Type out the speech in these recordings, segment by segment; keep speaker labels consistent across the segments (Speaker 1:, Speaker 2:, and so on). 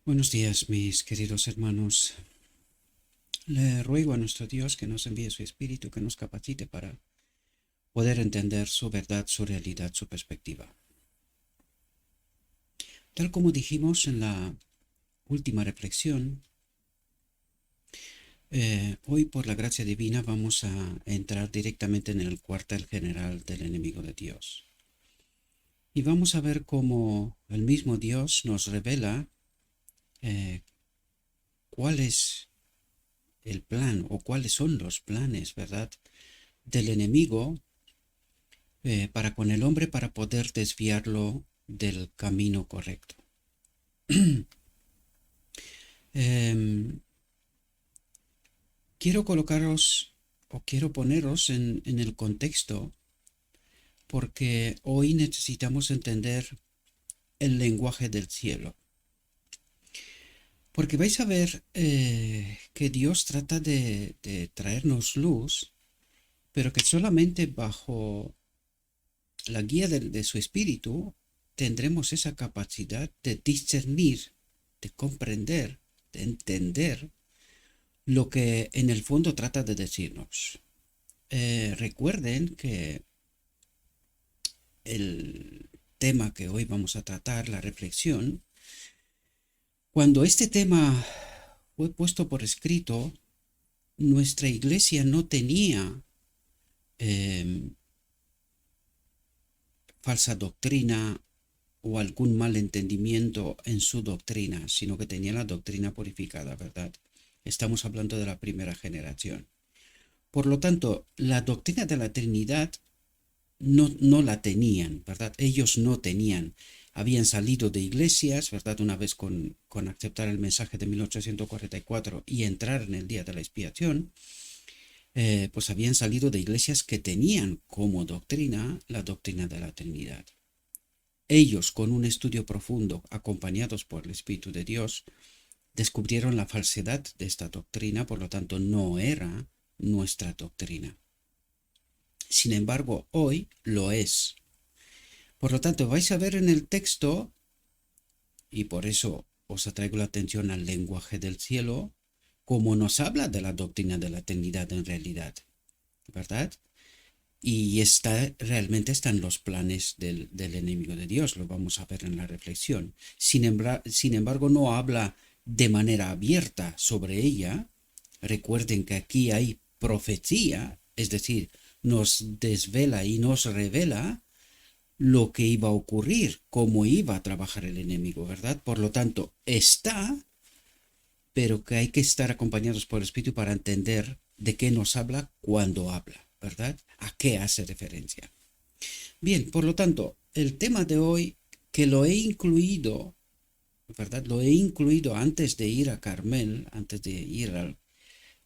Speaker 1: Buenos días, mis queridos hermanos. Le ruego a nuestro Dios que nos envíe su Espíritu, que nos capacite para poder entender su verdad, su realidad, su perspectiva. Tal como dijimos en la última reflexión, hoy por la gracia divina vamos a entrar directamente en el cuartel general del enemigo de Dios. Y vamos a ver cómo el mismo Dios nos revela eh, cuál es el plan o cuáles son los planes, ¿verdad?, del enemigo para con el hombre para poder desviarlo del camino correcto. Em, quiero colocaros o quiero poneros en el contexto porque hoy necesitamos entender el lenguaje del cielo. Porque vais a ver que Dios trata de traernos luz, pero que solamente bajo la guía de su espíritu tendremos esa capacidad de discernir, de comprender, de entender lo que en el fondo trata de decirnos. Recuerden que el tema que hoy vamos a tratar, la reflexión, cuando este tema fue puesto por escrito, nuestra iglesia no tenía eh, falsa doctrina o algún mal entendimiento en su doctrina, sino que tenía la doctrina purificada, ¿verdad? Estamos hablando de la primera generación. Por lo tanto, la doctrina de la Trinidad no la tenían, ¿verdad? Ellos no tenían. Habían salido de iglesias, ¿verdad? Una vez con aceptar el mensaje de 1844 y entrar en el día de la expiación, pues habían salido de iglesias que tenían como doctrina la doctrina de la Trinidad. Ellos, con un estudio profundo, acompañados por el Espíritu de Dios, descubrieron la falsedad de esta doctrina, por lo tanto no era nuestra doctrina. Sin embargo, hoy lo es. Por lo tanto, vais a ver en el texto, y por eso os atraigo la atención al lenguaje del cielo, cómo nos habla de la doctrina de la Trinidad en realidad, ¿verdad? Y realmente están los planes del enemigo de Dios, lo vamos a ver en la reflexión. Sin embargo, no habla de manera abierta sobre ella. Recuerden que aquí hay profecía, es decir, nos desvela y nos revela lo que iba a ocurrir, cómo iba a trabajar el enemigo, ¿verdad? Por lo tanto, está, pero que hay que estar acompañados por el Espíritu para entender de qué nos habla cuando habla, ¿verdad? ¿A qué hace referencia? Bien, por lo tanto, el tema de hoy, que lo he incluido, ¿verdad? Lo he incluido antes de ir a Carmel, antes de ir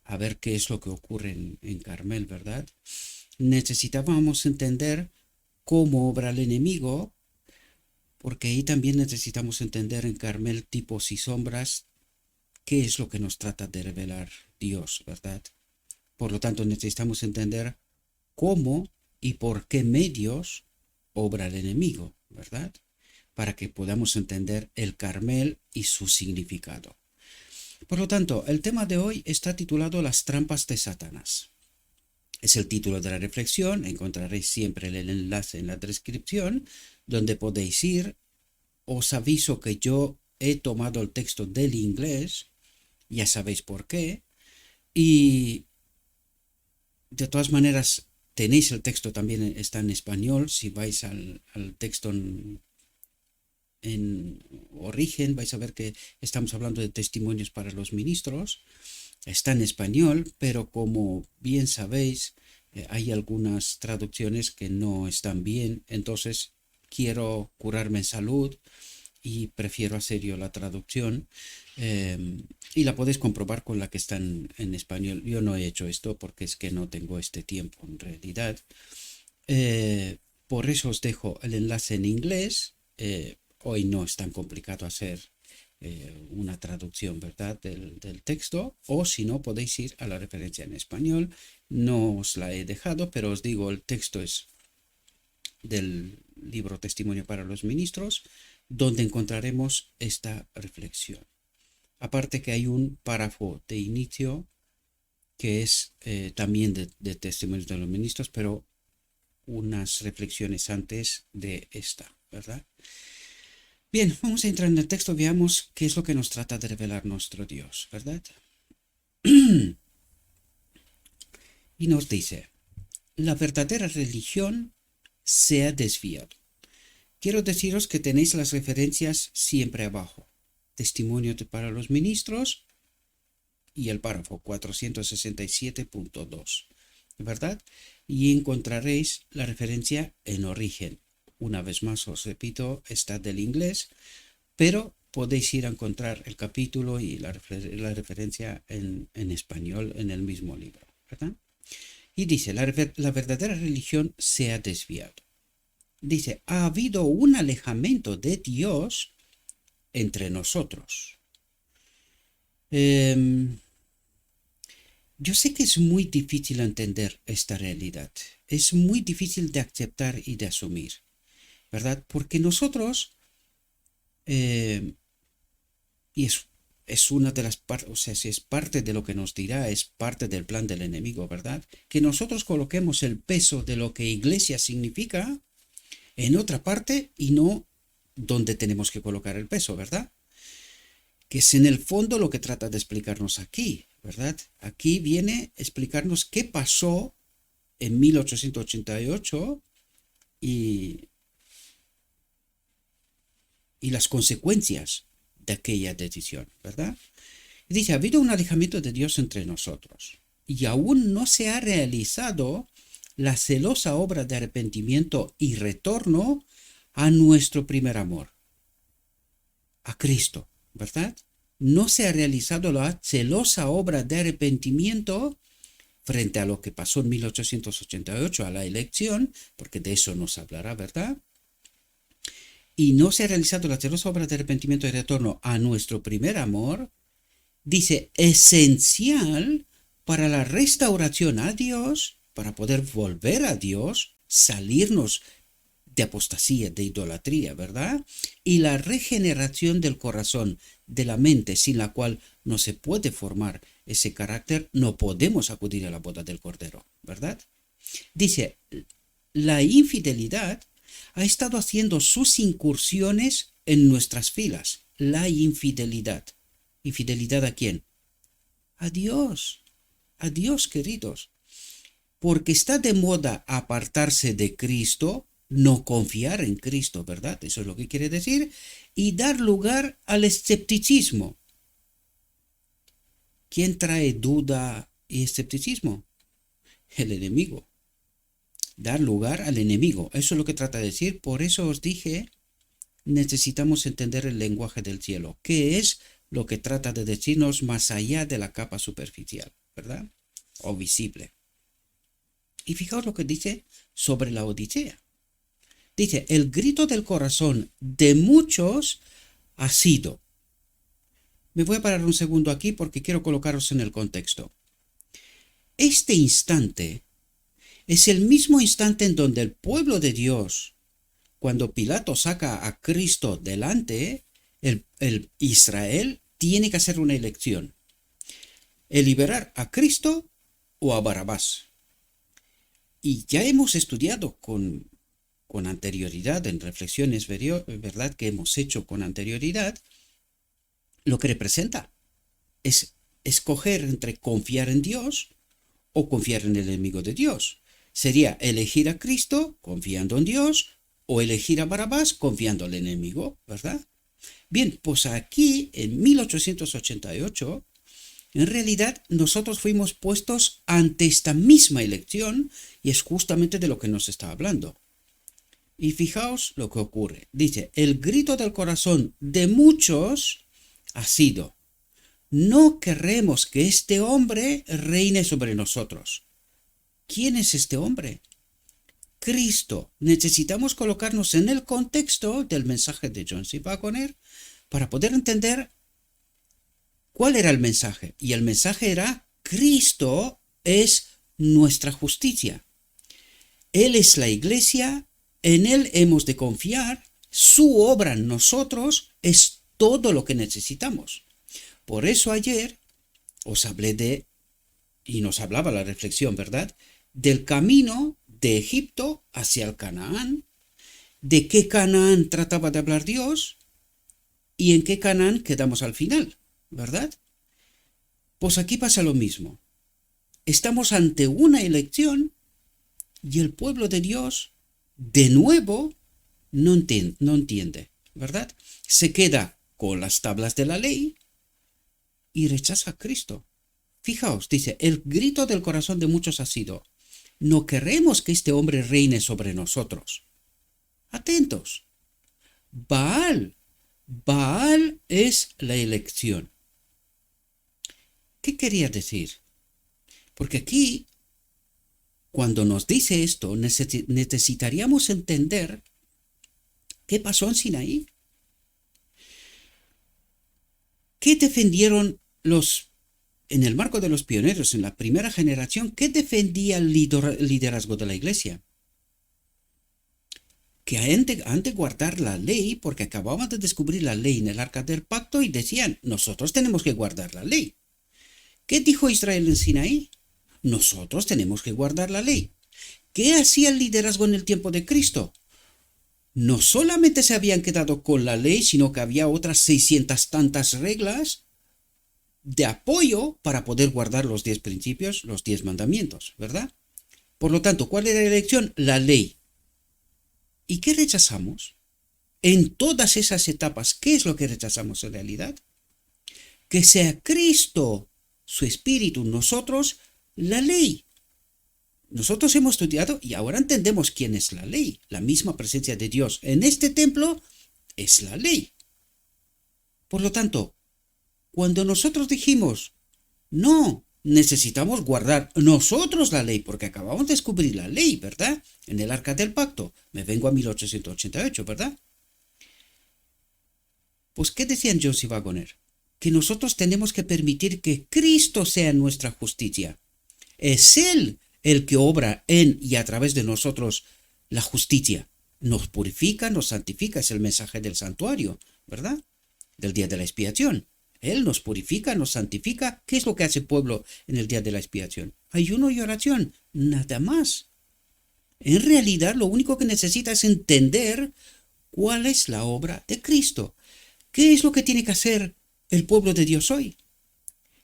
Speaker 1: a ver qué es lo que ocurre en Carmel, ¿verdad? Necesitábamos entender cómo obra el enemigo, porque ahí también necesitamos entender en Carmel tipos y sombras qué es lo que nos trata de revelar Dios, ¿verdad? Por lo tanto, necesitamos entender cómo y por qué medios obra el enemigo, ¿verdad? Para que podamos entender el Carmel y su significado. Por lo tanto, el tema de hoy está titulado Las trampas de Satanás. Es el título de la reflexión, encontraréis siempre el enlace en la descripción, donde podéis ir. Os aviso que yo he tomado el texto del inglés, ya sabéis por qué, y de todas maneras tenéis el texto también, está en español, si vais al texto en origen vais a ver que estamos hablando de testimonios para los ministros, está en español, pero como bien sabéis, hay algunas traducciones que no están bien, entonces quiero curarme en salud y prefiero hacer yo la traducción y la podéis comprobar con la que está en español. Yo no he hecho esto porque es que no tengo este tiempo en realidad. Por eso os dejo el enlace en inglés. Hoy no es tan complicado hacer una traducción, ¿verdad?, del texto, o si no podéis ir a la referencia en español. No os la he dejado, pero os digo, el texto es del libro Testimonio para los Ministros, donde encontraremos esta reflexión. Aparte que hay un párrafo de inicio que es también de Testimonios de los Ministros, pero unas reflexiones antes de esta, ¿verdad? Bien, vamos a entrar en el texto, veamos qué es lo que nos trata de revelar nuestro Dios, ¿verdad? Y nos dice, la verdadera religión se ha desviado. Quiero deciros que tenéis las referencias siempre abajo. Testimonio para los ministros y el párrafo 467.2, ¿verdad? Y encontraréis la referencia en origen. Una vez más os repito, está del inglés, pero podéis ir a encontrar el capítulo y la referencia en español en el mismo libro, ¿verdad? Y dice, la verdadera religión se ha desviado. Dice, ha habido un alejamiento de Dios entre nosotros. Yo sé que es muy difícil entender esta realidad. Es muy difícil de aceptar y de asumir, ¿verdad? Porque nosotros, y es una de las partes, o sea, si es parte de lo que nos dirá, es parte del plan del enemigo, ¿verdad? Que nosotros coloquemos el peso de lo que iglesia significa en otra parte y no donde tenemos que colocar el peso, ¿verdad? Que es en el fondo lo que trata de explicarnos aquí, ¿verdad? Aquí viene a explicarnos qué pasó en 1888 y las consecuencias de aquella decisión, ¿verdad? Dice, ha habido un alejamiento de Dios entre nosotros y aún no se ha realizado la celosa obra de arrepentimiento y retorno a nuestro primer amor, a Cristo, ¿verdad? No se ha realizado la celosa obra de arrepentimiento frente a lo que pasó en 1888, a la elección, porque de eso nos hablará, ¿verdad? Y no se ha realizado la celosa obra de arrepentimiento y retorno a nuestro primer amor, dice, esencial para la restauración a Dios, para poder volver a Dios, salirnos de apostasía, de idolatría, ¿verdad? Y la regeneración del corazón, de la mente, sin la cual no se puede formar ese carácter, no podemos acudir a la boda del Cordero, ¿verdad? Dice, la infidelidad ha estado haciendo sus incursiones en nuestras filas. La infidelidad. ¿Infidelidad a quién? A Dios. A Dios, queridos. Porque está de moda apartarse de Cristo, no confiar en Cristo, ¿verdad? Eso es lo que quiere decir. Y dar lugar al escepticismo. ¿Quién trae duda y escepticismo? El enemigo. Dar lugar al enemigo. Eso es lo que trata de decir. Por eso os dije, necesitamos entender el lenguaje del cielo. ¿Qué es lo que trata de decirnos más allá de la capa superficial, ¿verdad? O visible. Y fijaos lo que dice sobre la Odisea. Dice, el grito del corazón de muchos ha sido. Me voy a parar un segundo aquí porque quiero colocaros en el contexto. Este instante es el mismo instante en donde el pueblo de Dios, cuando Pilato saca a Cristo delante, el Israel tiene que hacer una elección. El liberar a Cristo o a Barrabás. Y ya hemos estudiado con anterioridad, en reflexiones, ¿verdad?, que hemos hecho con anterioridad, lo que representa es escoger entre confiar en Dios o confiar en el enemigo de Dios. Sería elegir a Cristo confiando en Dios o elegir a Barrabás confiando al enemigo, ¿verdad? Bien, pues aquí en 1888, en realidad nosotros fuimos puestos ante esta misma elección y es justamente de lo que nos está hablando. Y fijaos lo que ocurre. Dice, el grito del corazón de muchos ha sido, no queremos que este hombre reine sobre nosotros. ¿Quién es este hombre? Cristo. Necesitamos colocarnos en el contexto del mensaje de John C. Waggoner para poder entender cuál era el mensaje. Y el mensaje era, Cristo es nuestra justicia. Él es la iglesia, en Él hemos de confiar, su obra en nosotros es todo lo que necesitamos. Por eso ayer os hablé y nos hablaba la reflexión, ¿verdad? Del camino de Egipto hacia el Canaán, de qué Canaán trataba de hablar Dios y en qué Canaán quedamos al final, ¿verdad? Pues aquí pasa lo mismo. Estamos ante una elección y el pueblo de Dios, de nuevo, no entiende, ¿verdad? Se queda con las tablas de la ley y rechaza a Cristo. Fijaos, dice, el grito del corazón de muchos ha sido: no queremos que este hombre reine sobre nosotros. Atentos. Baal es la elección. ¿Qué quería decir? Porque aquí, cuando nos dice esto, necesitaríamos entender qué pasó en Sinaí. ¿Qué defendieron en el marco de los pioneros, en la primera generación? ¿Qué defendía el liderazgo de la iglesia? Que han de guardar la ley, porque acababan de descubrir la ley en el Arca del Pacto y decían: nosotros tenemos que guardar la ley. ¿Qué dijo Israel en Sinaí? Nosotros tenemos que guardar la ley. ¿Qué hacía el liderazgo en el tiempo de Cristo? No solamente se habían quedado con la ley, sino que había otras 600 tantas reglas de apoyo para poder guardar los 10 principios, los 10 mandamientos, ¿verdad? Por lo tanto, ¿cuál era la elección? La ley. ¿Y qué rechazamos? En todas esas etapas, ¿qué es lo que rechazamos en realidad? Que sea Cristo, su Espíritu, nosotros, la ley. Nosotros hemos estudiado y ahora entendemos quién es la ley. La misma presencia de Dios en este templo es la ley. Por lo tanto, cuando nosotros dijimos: no, necesitamos guardar nosotros la ley, porque acabamos de descubrir la ley, ¿verdad? En el Arca del Pacto. Me vengo a 1888, ¿verdad? Pues, ¿qué decían Jones y Waggoner? Que nosotros tenemos que permitir que Cristo sea nuestra justicia. Es Él el que obra en y a través de nosotros la justicia. Nos purifica, nos santifica, es el mensaje del santuario, ¿verdad? Del día de la expiación. Él nos purifica, nos santifica. ¿Qué es lo que hace el pueblo en el día de la expiación? Ayuno y oración, nada más. En realidad, lo único que necesita es entender cuál es la obra de Cristo. ¿Qué es lo que tiene que hacer el pueblo de Dios hoy?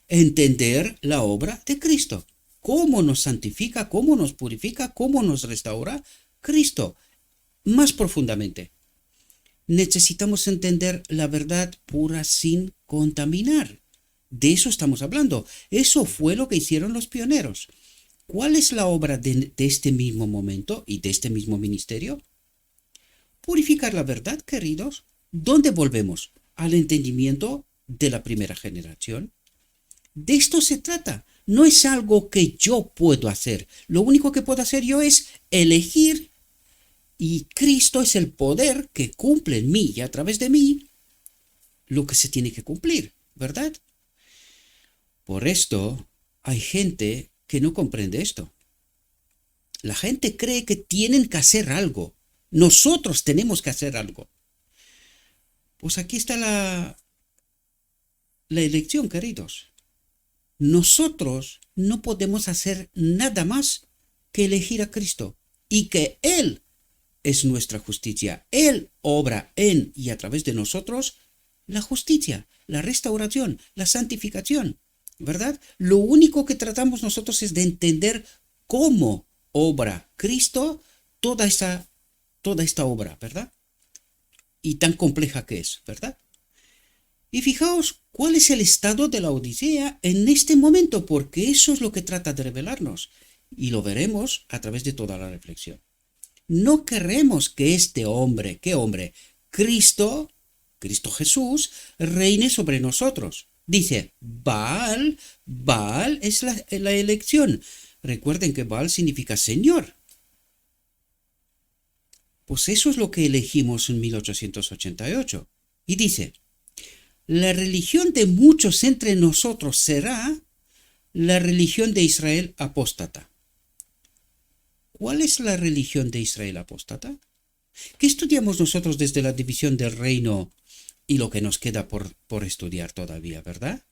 Speaker 1: Entender la obra de Cristo. ¿Cómo nos santifica? ¿Cómo nos purifica? ¿Cómo nos restaura? Cristo. Más profundamente, necesitamos entender la verdad pura sin contaminar. De eso estamos hablando. Eso fue lo que hicieron los pioneros. ¿Cuál es la obra de este mismo momento y de este mismo ministerio? Purificar la verdad, queridos. ¿Dónde volvemos? Al entendimiento de la primera generación. De esto se trata. No es algo que yo puedo hacer. Lo único que puedo hacer yo es elegir, y Cristo es el poder que cumple en mí y a través de mí lo que se tiene que cumplir, ¿verdad? Por esto hay gente que no comprende esto. La gente cree que tienen que hacer algo. Nosotros tenemos que hacer algo. Pues aquí está la elección, queridos. Nosotros no podemos hacer nada más que elegir a Cristo y que Él es nuestra justicia. Él obra en y a través de nosotros la justicia, la restauración, la santificación, ¿verdad? Lo único que tratamos nosotros es de entender cómo obra Cristo toda esta obra, ¿verdad? Y tan compleja que es, ¿verdad? Y fijaos cuál es el estado de la Odisea en este momento, porque eso es lo que trata de revelarnos. Y lo veremos a través de toda la reflexión. No queremos que este hombre, ¿qué hombre? Cristo Jesús, reine sobre nosotros. Dice, Baal es la elección. Recuerden que Baal significa Señor. Pues eso es lo que elegimos en 1888. Y dice, la religión de muchos entre nosotros será la religión de Israel apóstata. ¿Cuál es la religión de Israel apóstata? ¿Qué estudiamos nosotros desde la división del reino y lo que nos queda por estudiar todavía, verdad?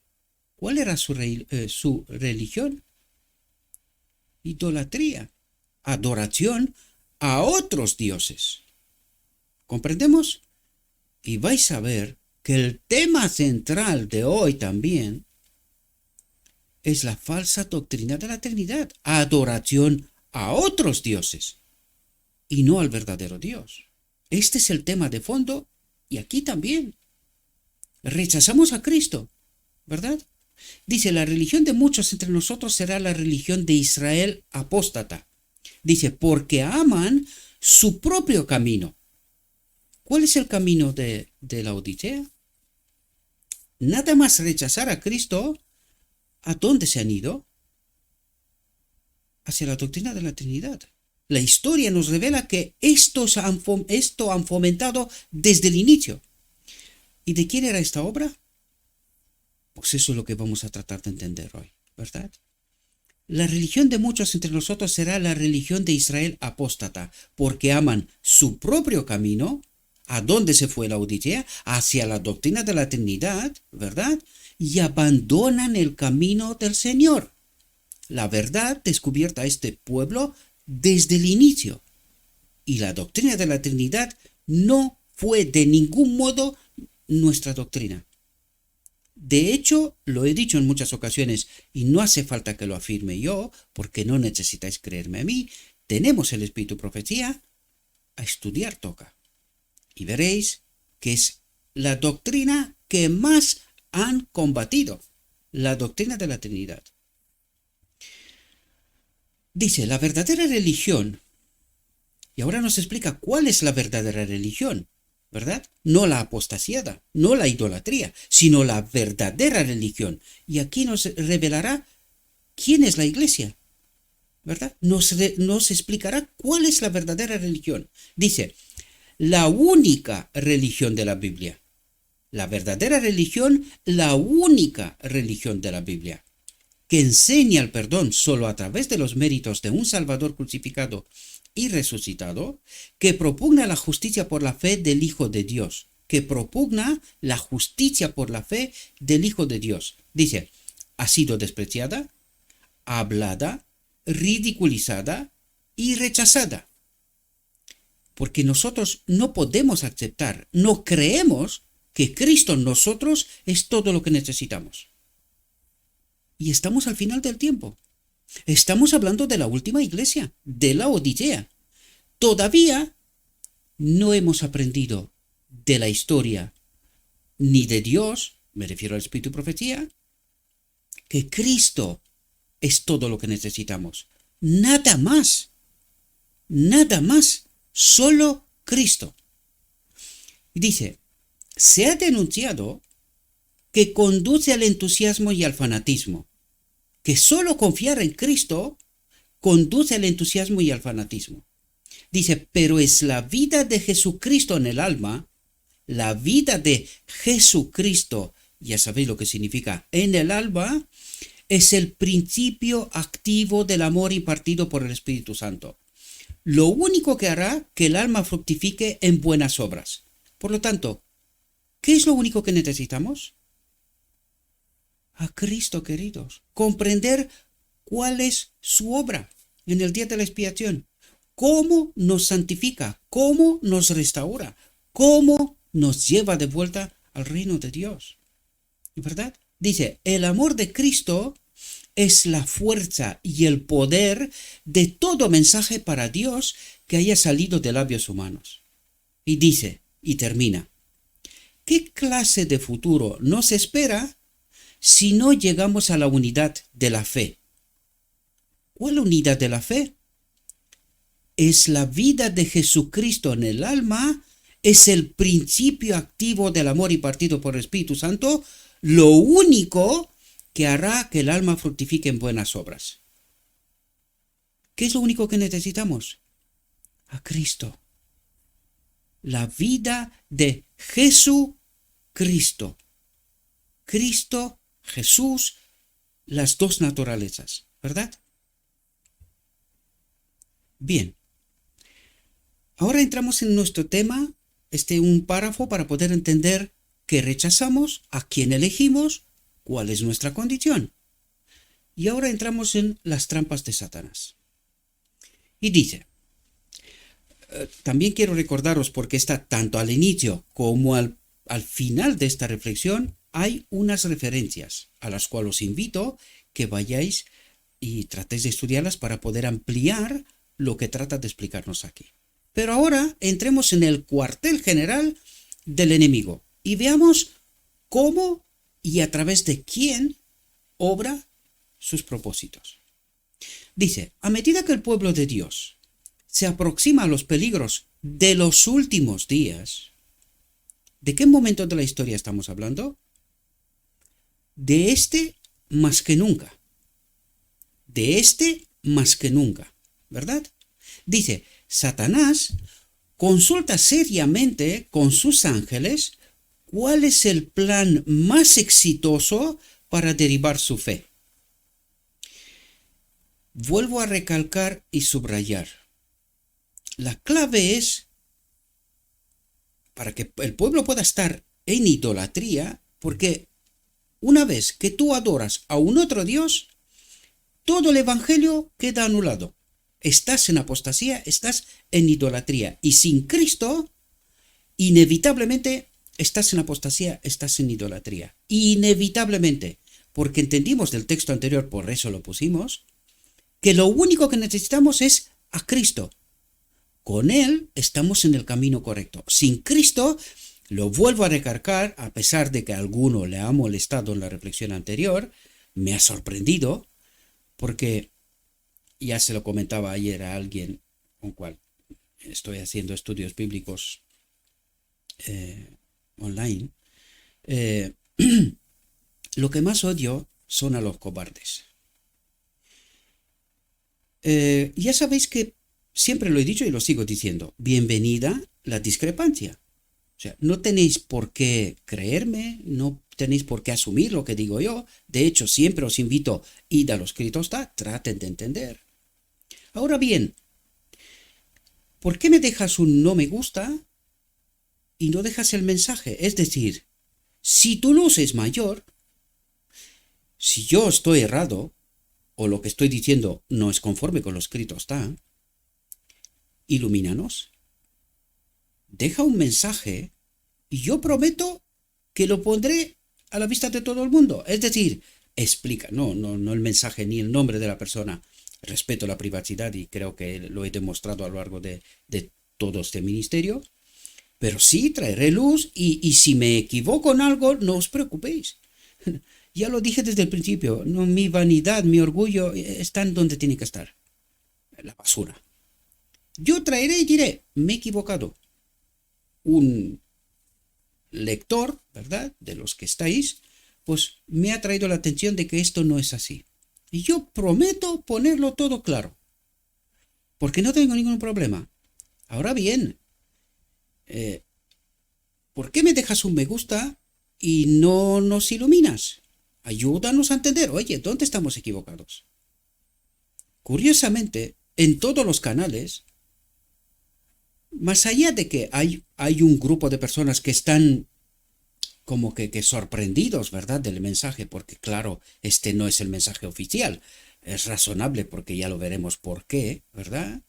Speaker 1: ¿Cuál era su religión? Idolatría, adoración a otros dioses. ¿Comprendemos? Y vais a ver que el tema central de hoy también es la falsa doctrina de la Trinidad, adoración a otros dioses y no al verdadero Dios. Este es el tema de fondo y aquí también. Rechazamos a Cristo, ¿verdad? Dice, la religión de muchos entre nosotros será la religión de Israel apóstata. Dice, porque aman su propio camino. ¿Cuál es el camino de la Odisea? Nada más rechazar a Cristo, ¿a dónde se han ido? Hacia la doctrina de la Trinidad. La historia nos revela que esto han fomentado desde el inicio. ¿Y de quién era esta obra? Pues eso es lo que vamos a tratar de entender hoy, ¿verdad? La religión de muchos entre nosotros será la religión de Israel apóstata, porque aman su propio camino. ¿A dónde se fue la Odisea? Hacia la doctrina de la Trinidad, ¿verdad? Y abandonan el camino del Señor. La verdad descubierta a este pueblo desde el inicio. Y la doctrina de la Trinidad no fue de ningún modo nuestra doctrina. De hecho, lo he dicho en muchas ocasiones y no hace falta que lo afirme yo, porque no necesitáis creerme a mí. Tenemos el espíritu profecía, a estudiar toca. Y veréis que es la doctrina que más han combatido, la doctrina de la Trinidad. Dice, la verdadera religión, y ahora nos explica cuál es la verdadera religión, ¿verdad? No la apostasiada, no la idolatría, sino la verdadera religión. Y aquí nos revelará quién es la iglesia, ¿verdad? Nos explicará cuál es la verdadera religión. Dice, la única religión de la Biblia. La verdadera religión, la única religión de la Biblia, que enseña el perdón solo a través de los méritos de un Salvador crucificado y resucitado, que propugna la justicia por la fe del Hijo de Dios, que propugna la justicia por la fe del Hijo de Dios. Dice, ha sido despreciada, hablada, ridiculizada y rechazada. Porque nosotros no podemos aceptar, no creemos que Cristo en nosotros es todo lo que necesitamos. Y estamos al final del tiempo. Estamos hablando de la última iglesia, de la Odisea. Todavía no hemos aprendido de la historia ni de Dios, me refiero al Espíritu y Profecía, que Cristo es todo lo que necesitamos. Nada más. Nada más. Solo Cristo. Dice, se ha denunciado que conduce al entusiasmo y al fanatismo, que solo confiar en Cristo conduce al entusiasmo y al fanatismo. Dice, pero es la vida de Jesucristo en el alma, la vida de Jesucristo, ya sabéis lo que significa, en el alma, es el principio activo del amor impartido por el Espíritu Santo. Lo único que hará que el alma fructifique en buenas obras. Por lo tanto, ¿qué es lo único que necesitamos? A Cristo, queridos. Comprender cuál es su obra en el día de la expiación. Cómo nos santifica, cómo nos restaura, cómo nos lleva de vuelta al reino de Dios. ¿Verdad? Dice, el amor de Cristo es la fuerza y el poder de todo mensaje para Dios que haya salido de labios humanos. Y dice, y termina, ¿qué clase de futuro nos espera si no llegamos a la unidad de la fe? ¿Cuál unidad de la fe? Es la vida de Jesucristo en el alma, es el principio activo del amor impartido por el Espíritu Santo, lo único que hará que el alma fructifique en buenas obras. ¿Qué es lo único que necesitamos? A Cristo. La vida de Jesucristo. Cristo, Jesús, las dos naturalezas, ¿verdad? Bien. Ahora entramos en nuestro tema, un párrafo para poder entender qué rechazamos, a quién elegimos cuál es nuestra condición. Y ahora entramos en las trampas de Satanás. Y dice, también quiero recordaros, porque está tanto al inicio como al final de esta reflexión, hay unas referencias a las cuales os invito que vayáis y tratéis de estudiarlas para poder ampliar lo que trata de explicarnos aquí. Pero ahora entremos en el cuartel general del enemigo y veamos cómo y a través de quién obra sus propósitos. Dice, a medida que el pueblo de Dios se aproxima a los peligros de los últimos días, ¿de qué momento de la historia estamos hablando? De este más que nunca. De este más que nunca, ¿verdad? Dice, Satanás consulta seriamente con sus ángeles cuál es el plan más exitoso para derribar su fe. Vuelvo a recalcar y subrayar. La clave es para que el pueblo pueda estar en idolatría, porque una vez que tú adoras a un otro Dios, todo el evangelio queda anulado. Estás en apostasía, estás en idolatría. Y sin Cristo, inevitablemente, estás en apostasía, estás en idolatría. Inevitablemente. Porque entendimos del texto anterior, por eso lo pusimos, que lo único que necesitamos es a Cristo. Con Él estamos en el camino correcto. Sin Cristo, lo vuelvo a recalcar, a pesar de que a alguno le ha molestado en la reflexión anterior, me ha sorprendido, porque ya se lo comentaba ayer a alguien con cual estoy haciendo estudios bíblicos online. Lo que más odio son a los cobardes. Ya sabéis que siempre lo he dicho y lo sigo diciendo. Bienvenida la discrepancia. O sea, no tenéis por qué creerme, no tenéis por qué asumir lo que digo yo. De hecho, siempre os invito, id a los escritos, traten de entender. Ahora bien, ¿por qué me dejas un no me gusta y no dejas el mensaje? Es decir, si tu luz es mayor, si yo estoy errado, o lo que estoy diciendo no es conforme con lo escrito está, ilumínanos. Deja un mensaje y yo prometo que lo pondré a la vista de todo el mundo. Es decir, explica, no el mensaje ni el nombre de la persona. Respeto la privacidad y creo que lo he demostrado a lo largo de todo este ministerio. Pero sí, traeré luz y si me equivoco en algo, no os preocupéis. Ya lo dije desde el principio, no, mi vanidad, mi orgullo están donde tiene que estar. En la basura. Yo traeré y diré, me he equivocado. Un lector, ¿verdad?, de los que estáis, pues me ha traído la atención de que esto no es así. Y yo prometo ponerlo todo claro. Porque no tengo ningún problema. Ahora bien, ¿por qué me dejas un me gusta y no nos iluminas? Ayúdanos a entender, oye, ¿dónde estamos equivocados? Curiosamente, en todos los canales, más allá de que hay un grupo de personas que están como que sorprendidos, ¿verdad?, del mensaje, porque claro, este no es el mensaje oficial. Es razonable porque ya lo veremos por qué, ¿verdad?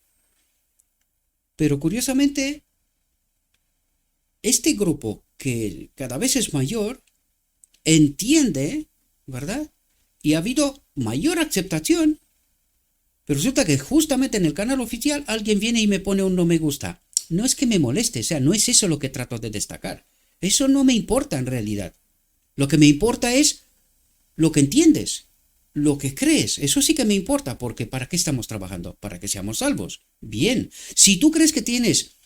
Speaker 1: Pero curiosamente, este grupo que cada vez es mayor, entiende, ¿verdad? Y ha habido mayor aceptación, pero resulta que justamente en el canal oficial alguien viene y me pone un no me gusta. No es que me moleste, o sea, no es eso lo que trato de destacar. Eso no me importa en realidad. Lo que me importa es lo que entiendes, lo que crees. Eso sí que me importa, porque ¿para qué estamos trabajando? Para que seamos salvos. Bien, si tú crees que tienes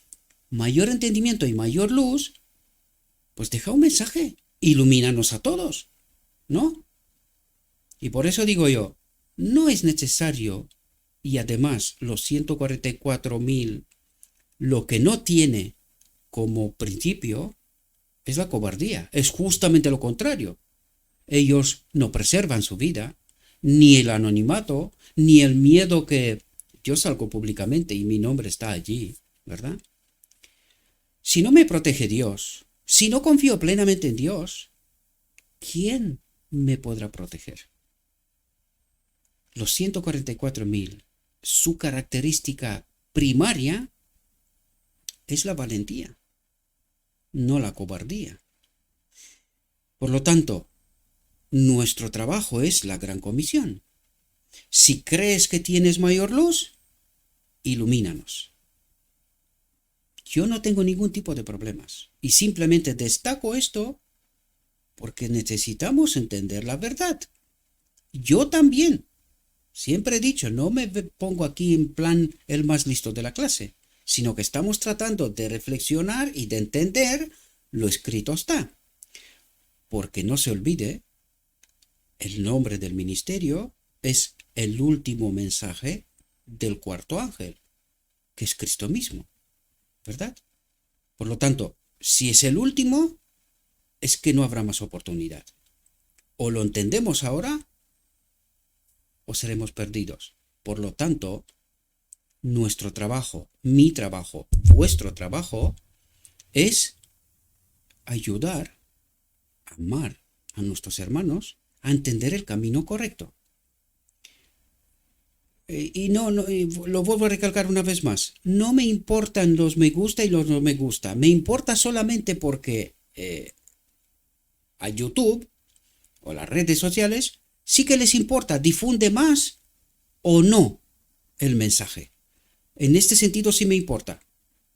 Speaker 1: mayor entendimiento y mayor luz, pues deja un mensaje, ilumínanos a todos, ¿no? Y por eso digo yo, no es necesario, y además los 144.000, lo que no tiene como principio es la cobardía, es justamente lo contrario. Ellos no preservan su vida, ni el anonimato, ni el miedo que yo salgo públicamente y mi nombre está allí, ¿verdad? Si no me protege Dios, si no confío plenamente en Dios, ¿quién me podrá proteger. Los 144.000, su característica primaria es la valentía, no la cobardía. Por lo tanto, nuestro trabajo es la gran comisión. Si crees que tienes mayor luz, ilumínanos. Yo no tengo ningún tipo de problemas y simplemente destaco esto porque necesitamos entender la verdad. Yo también. Siempre he dicho, no me pongo aquí en plan el más listo de la clase, sino que estamos tratando de reflexionar y de entender lo escrito está. Porque no se olvide, el nombre del ministerio es el último mensaje del cuarto ángel, que es Cristo mismo, ¿verdad? Por lo tanto, si es el último, es que no habrá más oportunidad. O lo entendemos ahora, o seremos perdidos. Por lo tanto, nuestro trabajo, mi trabajo, vuestro trabajo, es ayudar, amar a nuestros hermanos a entender el camino correcto. Y lo vuelvo a recalcar una vez más, no me importan los me gusta y los no me gusta, me importa solamente porque a YouTube o las redes sociales sí que les importa, difunde más o no el mensaje. En este sentido sí me importa.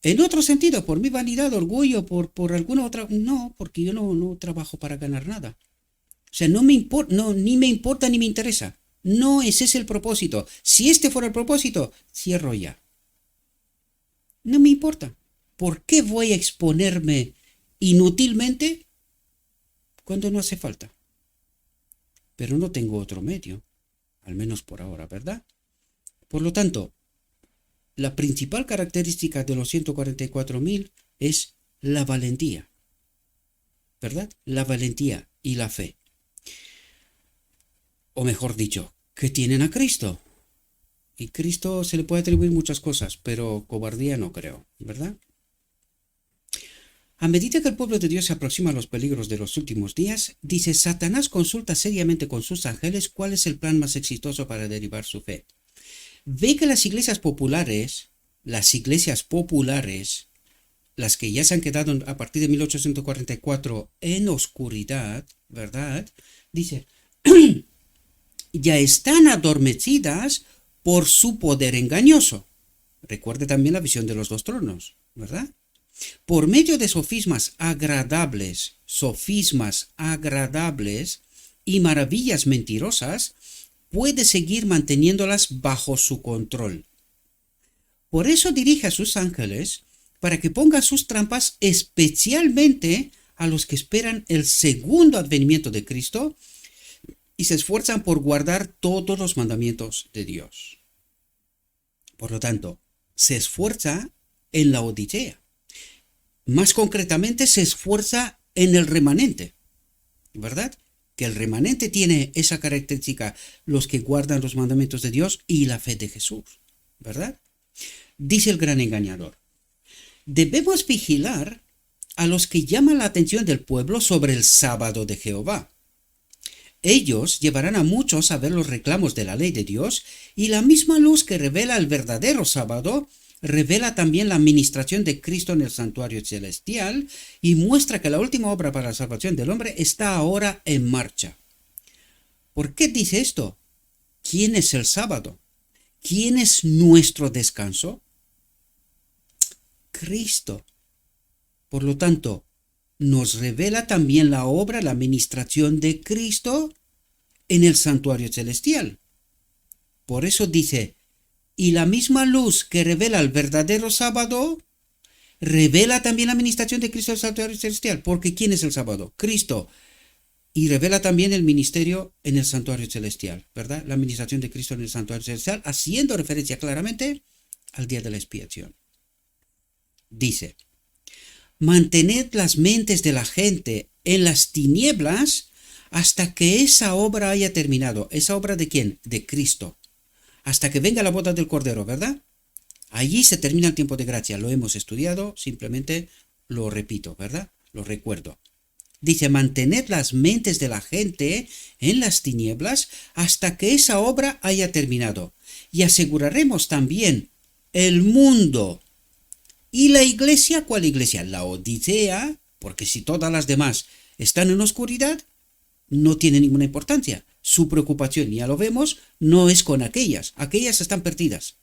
Speaker 1: En otro sentido, por mi vanidad, orgullo, por alguna otra, no, porque yo no trabajo para ganar nada. O sea, no me importa, no, ni me importa ni me interesa. No, ese es el propósito. Si este fuera el propósito, cierro ya. No me importa. ¿Por qué voy a exponerme inútilmente cuando no hace falta? Pero no tengo otro medio, al menos por ahora, ¿verdad? Por lo tanto, la principal característica de los 144.000 es la valentía, ¿verdad? La valentía y la fe. O mejor dicho, que tienen a Cristo. Y Cristo se le puede atribuir muchas cosas, pero cobardía no creo, ¿verdad? A medida que el pueblo de Dios se aproxima a los peligros de los últimos días, dice, Satanás consulta seriamente con sus ángeles cuál es el plan más exitoso para derribar su fe. Ve que las iglesias populares, las que ya se han quedado a partir de 1844 en oscuridad, ¿verdad? Dice, ya están adormecidas por su poder engañoso. Recuerde también la visión de los dos tronos, ¿verdad? Por medio de sofismas agradables y maravillas mentirosas, puede seguir manteniéndolas bajo su control. Por eso dirige a sus ángeles para que pongan sus trampas especialmente a los que esperan el segundo advenimiento de Cristo y se esfuerzan por guardar todos los mandamientos de Dios. Por lo tanto, se esfuerza en la Odisea. Más concretamente, se esfuerza en el remanente, ¿verdad? Que el remanente tiene esa característica, los que guardan los mandamientos de Dios y la fe de Jesús, ¿verdad? Dice el gran engañador, debemos vigilar a los que llaman la atención del pueblo sobre el sábado de Jehová. Ellos llevarán a muchos a ver los reclamos de la ley de Dios y la misma luz que revela el verdadero sábado revela también la administración de Cristo en el santuario celestial y muestra que la última obra para la salvación del hombre está ahora en marcha. ¿Por qué dice esto? ¿Quién es el sábado? ¿Quién es nuestro descanso? Cristo. Por lo tanto, nos revela también la obra, la administración de Cristo en el santuario celestial. Por eso dice, y la misma luz que revela el verdadero sábado, revela también la administración de Cristo en el santuario celestial. Porque ¿quién es el sábado? Cristo. Y revela también el ministerio en el santuario celestial, ¿verdad? La administración de Cristo en el santuario celestial, haciendo referencia claramente al día de la expiación. Dice, mantened las mentes de la gente en las tinieblas hasta que esa obra haya terminado. ¿Esa obra de quién? De Cristo. Hasta que venga la boda del Cordero, ¿verdad? Allí se termina el tiempo de gracia. Lo hemos estudiado, simplemente lo repito, ¿verdad? Lo recuerdo. Dice, mantener las mentes de la gente en las tinieblas hasta que esa obra haya terminado. Y aseguraremos también el mundo y la iglesia. ¿Cuál iglesia? La Odisea, porque si todas las demás están en oscuridad, no tiene ninguna importancia. Su preocupación, ya lo vemos, no es con aquellas. Aquellas están perdidas.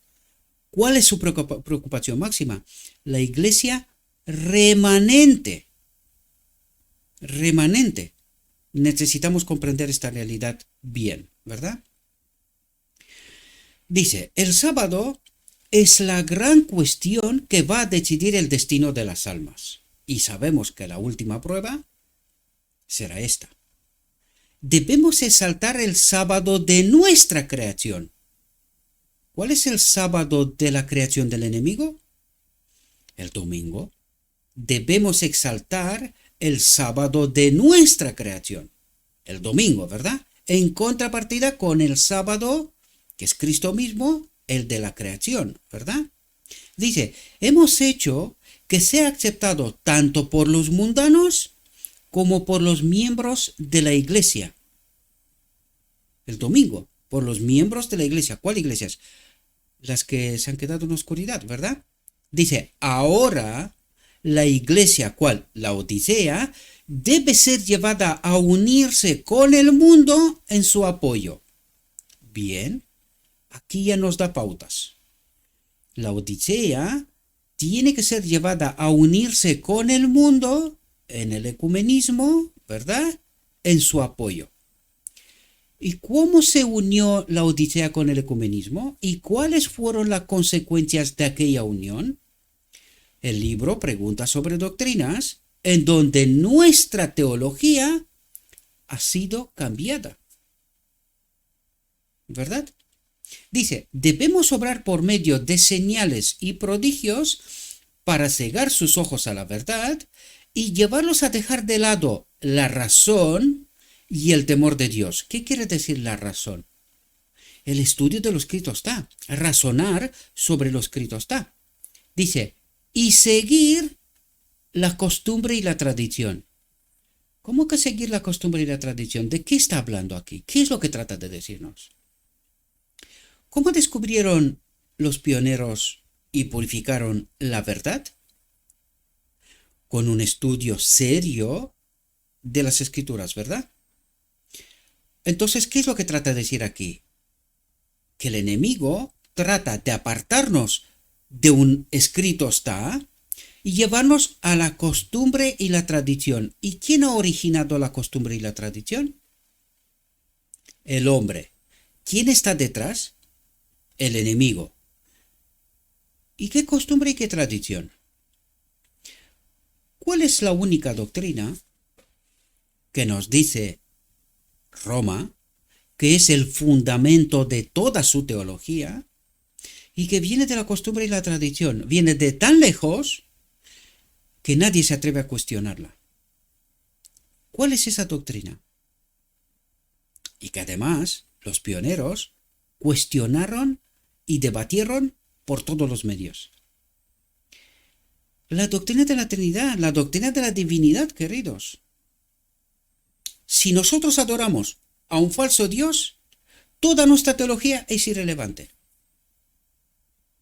Speaker 1: ¿Cuál es su preocupación máxima? La iglesia remanente. Remanente. Necesitamos comprender esta realidad bien, ¿verdad? Dice, el sábado es la gran cuestión que va a decidir el destino de las almas. Y sabemos que la última prueba será esta. Debemos exaltar el sábado de nuestra creación. ¿Cuál es el sábado de la creación del enemigo? El domingo. Debemos exaltar el sábado de nuestra creación. El domingo, ¿verdad? En contrapartida con el sábado, que es Cristo mismo, el de la creación, ¿verdad? Dice, hemos hecho que sea aceptado tanto por los mundanos como por los miembros de la iglesia. El domingo, por los miembros de la iglesia. ¿Cuál iglesias? Las que se han quedado en oscuridad, ¿verdad? Dice, ahora la iglesia, ¿cuál? La Odisea, debe ser llevada a unirse con el mundo en su apoyo. Bien, aquí ya nos da pautas. La Odisea tiene que ser llevada a unirse con el mundo en el ecumenismo, ¿verdad? En su apoyo. ¿Y cómo se unió la Odisea con el ecumenismo? ¿Y cuáles fueron las consecuencias de aquella unión? El libro pregunta sobre doctrinas en donde nuestra teología ha sido cambiada. ¿Verdad? Dice, debemos obrar por medio de señales y prodigios para cegar sus ojos a la verdad y llevarlos a dejar de lado la razón y el temor de Dios. ¿Qué quiere decir la razón? El estudio de lo escrito está. Razonar sobre lo escrito está. Dice, y seguir la costumbre y la tradición. ¿Cómo que seguir la costumbre y la tradición? ¿De qué está hablando aquí? ¿Qué es lo que trata de decirnos? ¿Cómo descubrieron los pioneros y purificaron la verdad? Con un estudio serio de las escrituras, ¿verdad? Entonces, ¿qué es lo que trata de decir aquí? Que el enemigo trata de apartarnos de un escrito está y llevarnos a la costumbre y la tradición. ¿Y quién ha originado la costumbre y la tradición? El hombre. ¿Quién está detrás? El enemigo. ¿Y qué costumbre y qué tradición? ¿Cuál es la única doctrina que nos dice Roma, que es el fundamento de toda su teología y que viene de la costumbre y la tradición? Viene de tan lejos que nadie se atreve a cuestionarla. ¿Cuál es esa doctrina? Y que además los pioneros cuestionaron y debatieron por todos los medios. La doctrina de la Trinidad, la doctrina de la divinidad, queridos. Si nosotros adoramos a un falso Dios, toda nuestra teología es irrelevante.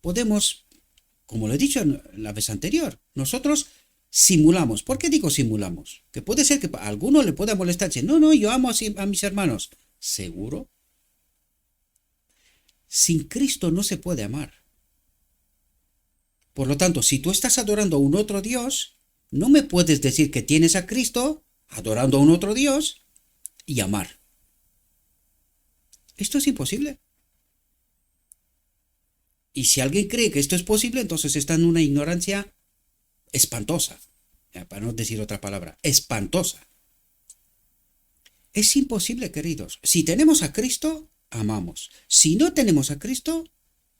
Speaker 1: Podemos, como lo he dicho en la vez anterior, nosotros simulamos. ¿Por qué digo simulamos? Que puede ser que a alguno le pueda molestar. No, yo amo a mis hermanos. ¿Seguro? Sin Cristo no se puede amar. Por lo tanto, si tú estás adorando a un otro Dios, no me puedes decir que tienes a Cristo adorando a un otro Dios y amar. Esto es imposible. Y si alguien cree que esto es posible, entonces está en una ignorancia espantosa. Para no decir otra palabra, espantosa. Es imposible, queridos. Si tenemos a Cristo, amamos. Si no tenemos a Cristo,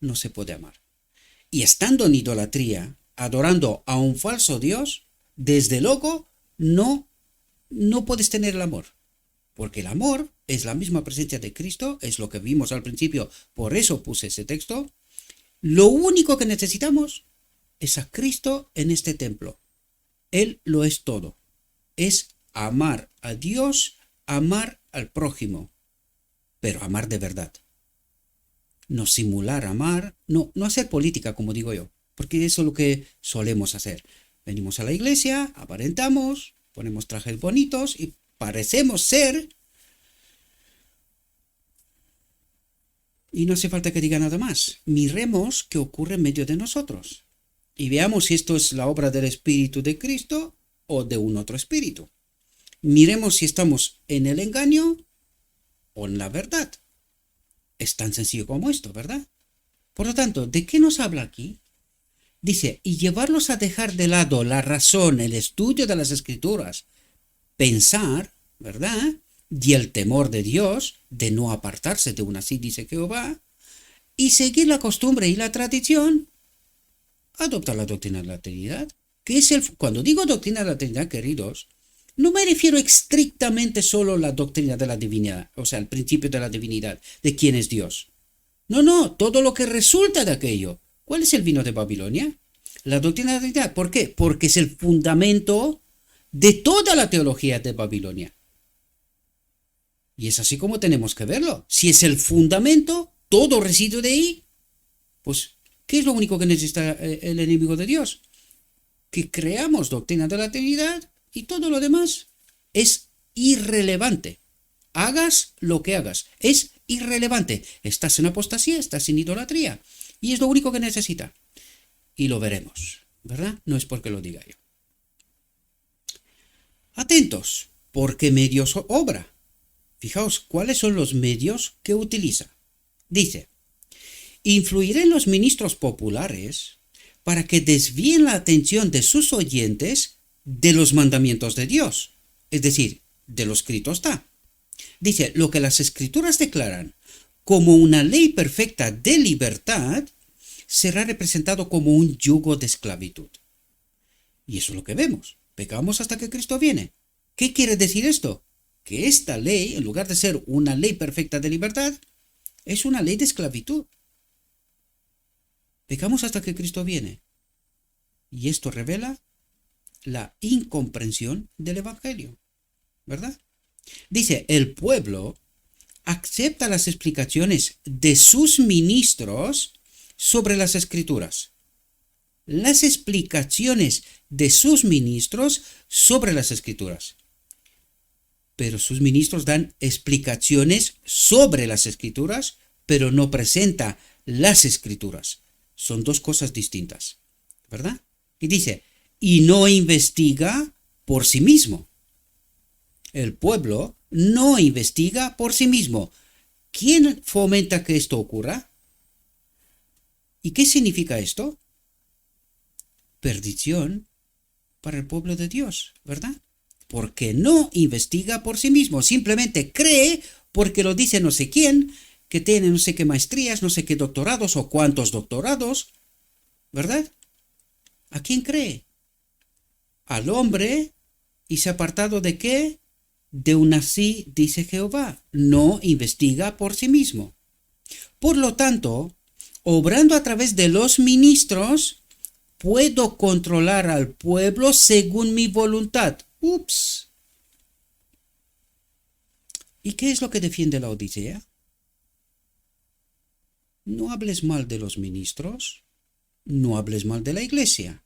Speaker 1: no se puede amar. Y estando en idolatría, adorando a un falso Dios, desde luego no puedes tener el amor. Porque el amor es la misma presencia de Cristo, es lo que vimos al principio, por eso puse ese texto. Lo único que necesitamos es a Cristo en este templo. Él lo es todo. Es amar a Dios, amar al prójimo, pero amar de verdad. No simular amar, no hacer política, como digo yo, porque eso es lo que solemos hacer. Venimos a la iglesia, aparentamos, ponemos trajes bonitos y parecemos ser, y no hace falta que diga nada más. Miremos qué ocurre en medio de nosotros y veamos si esto es la obra del Espíritu de Cristo o de un otro espíritu. Miremos si estamos en el engaño o en la verdad. Es tan sencillo como esto, ¿verdad? Por lo tanto, ¿de qué nos habla aquí? Dice, y llevarlos a dejar de lado la razón, el estudio de las Escrituras, pensar, ¿verdad? Y el temor de Dios, de no apartarse de una así, dice Jehová, y seguir la costumbre y la tradición, adoptar la doctrina de la Trinidad, que es cuando digo doctrina de la Trinidad, queridos, no me refiero estrictamente solo a la doctrina de la divinidad, o sea, el principio de la divinidad, de quién es Dios. No, todo lo que resulta de aquello. ¿Cuál es el vino de Babilonia? La doctrina de la Trinidad. ¿Por qué? Porque es el fundamento de toda la teología de Babilonia. Y es así como tenemos que verlo. Si es el fundamento, todo reside de ahí, pues, ¿qué es lo único que necesita el enemigo de Dios? Que creamos doctrina de la Trinidad y todo lo demás es irrelevante. Hagas lo que hagas, es irrelevante. Estás en apostasía, estás en idolatría. Y es lo único que necesita. Y lo veremos, ¿verdad? No es porque lo diga yo. Atentos, ¿por qué medios obra? Fijaos, ¿cuáles son los medios que utiliza? Dice, influiré en los ministros populares para que desvíen la atención de sus oyentes de los mandamientos de Dios, es decir, de lo escrito está. Dice, lo que las Escrituras declaran como una ley perfecta de libertad será representado como un yugo de esclavitud. Y eso es lo que vemos. Pecamos hasta que Cristo viene. ¿Qué quiere decir esto? Que esta ley, en lugar de ser una ley perfecta de libertad, es una ley de esclavitud. Pecamos hasta que Cristo viene. Y esto revela la incomprensión del Evangelio, ¿verdad? Dice, el pueblo acepta las explicaciones de sus ministros sobre las Escrituras. Las explicaciones de sus ministros sobre las Escrituras. Pero sus ministros dan explicaciones sobre las Escrituras, pero no presenta las Escrituras. Son dos cosas distintas, ¿verdad? Y dice, y no investiga por sí mismo. El pueblo no investiga por sí mismo. ¿Quién fomenta que esto ocurra? ¿Y qué significa esto? Perdición para el pueblo de Dios, ¿verdad? Porque no investiga por sí mismo, simplemente cree porque lo dice no sé quién, que tiene no sé qué maestrías, no sé qué doctorados o cuántos doctorados, ¿verdad? ¿A quién cree? Al hombre, y se ha apartado de qué? De un así, dice Jehová, no investiga por sí mismo. Por lo tanto, obrando a través de los ministros, puedo controlar al pueblo según mi voluntad. Ups. ¿Y qué es lo que defiende la Odisea? No hables mal de los ministros, no hables mal de la iglesia.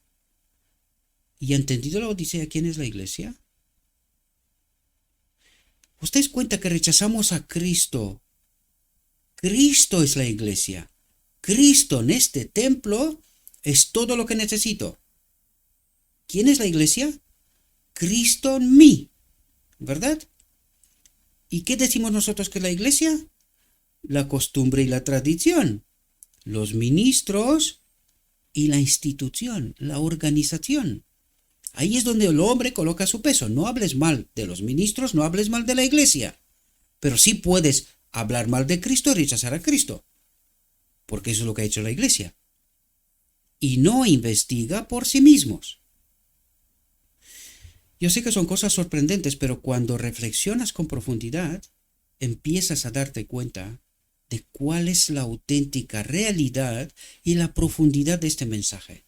Speaker 1: ¿Y ha entendido la Odisea quién es la iglesia? ¿Os dais cuenta que rechazamos a Cristo? Cristo es la iglesia. Cristo en este templo es todo lo que necesito. ¿Quién es la iglesia? Cristo en mí, ¿verdad? ¿Y qué decimos nosotros que es la iglesia? La costumbre y la tradición, los ministros y la institución, la organización. Ahí es donde el hombre coloca su peso. No hables mal de los ministros, no hables mal de la iglesia. Pero sí puedes hablar mal de Cristo y rechazar a Cristo. Porque eso es lo que ha hecho la iglesia. Y no investiga por sí mismos. Yo sé que son cosas sorprendentes, pero cuando reflexionas con profundidad, empiezas a darte cuenta de cuál es la auténtica realidad y la profundidad de este mensaje.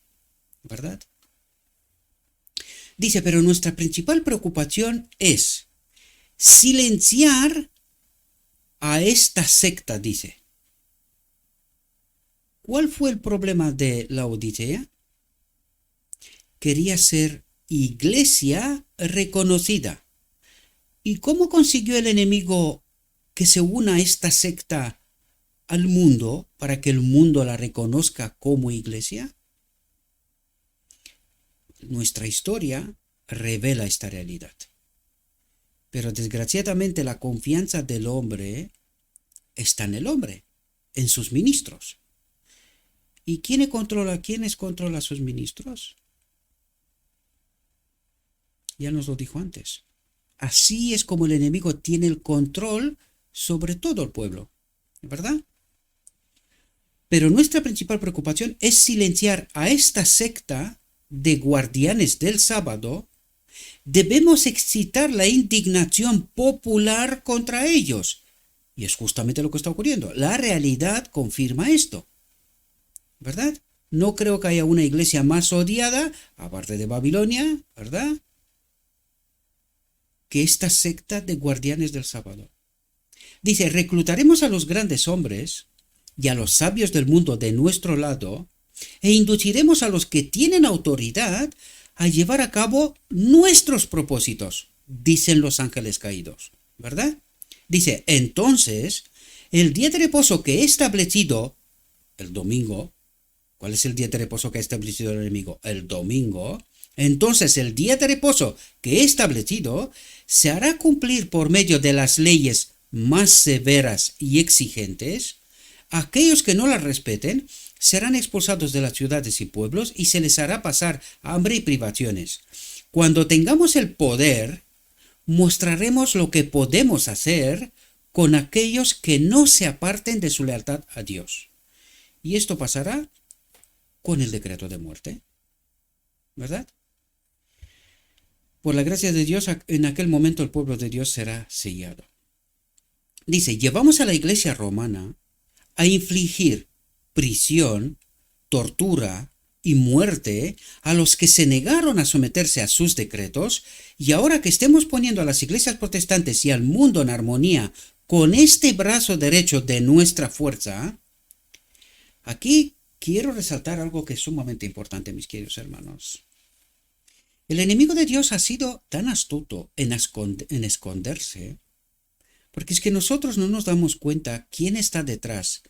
Speaker 1: ¿Verdad? Dice, pero nuestra principal preocupación es silenciar a esta secta, dice. ¿Cuál fue el problema de Laodicea? Quería ser iglesia reconocida. ¿Y cómo consiguió el enemigo que se una a esta secta al mundo para que el mundo la reconozca como iglesia? Nuestra historia revela esta realidad. Pero desgraciadamente la confianza del hombre está en el hombre, en sus ministros. ¿Y quiénes controla a sus ministros? Ya nos lo dijo antes. Así es como el enemigo tiene el control sobre todo el pueblo, ¿verdad? Pero nuestra principal preocupación es silenciar a esta secta de guardianes del sábado. Debemos excitar la indignación popular contra ellos. Y es justamente lo que está ocurriendo. La realidad confirma esto, ¿verdad? No creo que haya una iglesia más odiada, aparte de Babilonia, ¿verdad?, que esta secta de guardianes del sábado. Dice, reclutaremos a los grandes hombres y a los sabios del mundo de nuestro lado e induciremos a los que tienen autoridad a llevar a cabo nuestros propósitos, dicen los ángeles caídos, ¿verdad? Dice, entonces, el día de reposo que he establecido, el domingo, ¿cuál es el día de reposo que ha establecido el enemigo? El domingo. Entonces el día de reposo que he establecido se hará cumplir por medio de las leyes más severas y exigentes. Aquellos que no las respeten serán expulsados de las ciudades y pueblos y se les hará pasar hambre y privaciones. Cuando tengamos el poder, mostraremos lo que podemos hacer con aquellos que no se aparten de su lealtad a Dios. Y esto pasará con el decreto de muerte, ¿verdad? Por la gracia de Dios, en aquel momento el pueblo de Dios será sellado. Dice, llevamos a la iglesia romana a infligir prisión, tortura y muerte a los que se negaron a someterse a sus decretos, y ahora que estemos poniendo a las iglesias protestantes y al mundo en armonía con este brazo derecho de nuestra fuerza, aquí quiero resaltar algo que es sumamente importante, mis queridos hermanos. El enemigo de Dios ha sido tan astuto en esconderse, porque es que nosotros no nos damos cuenta quién está detrás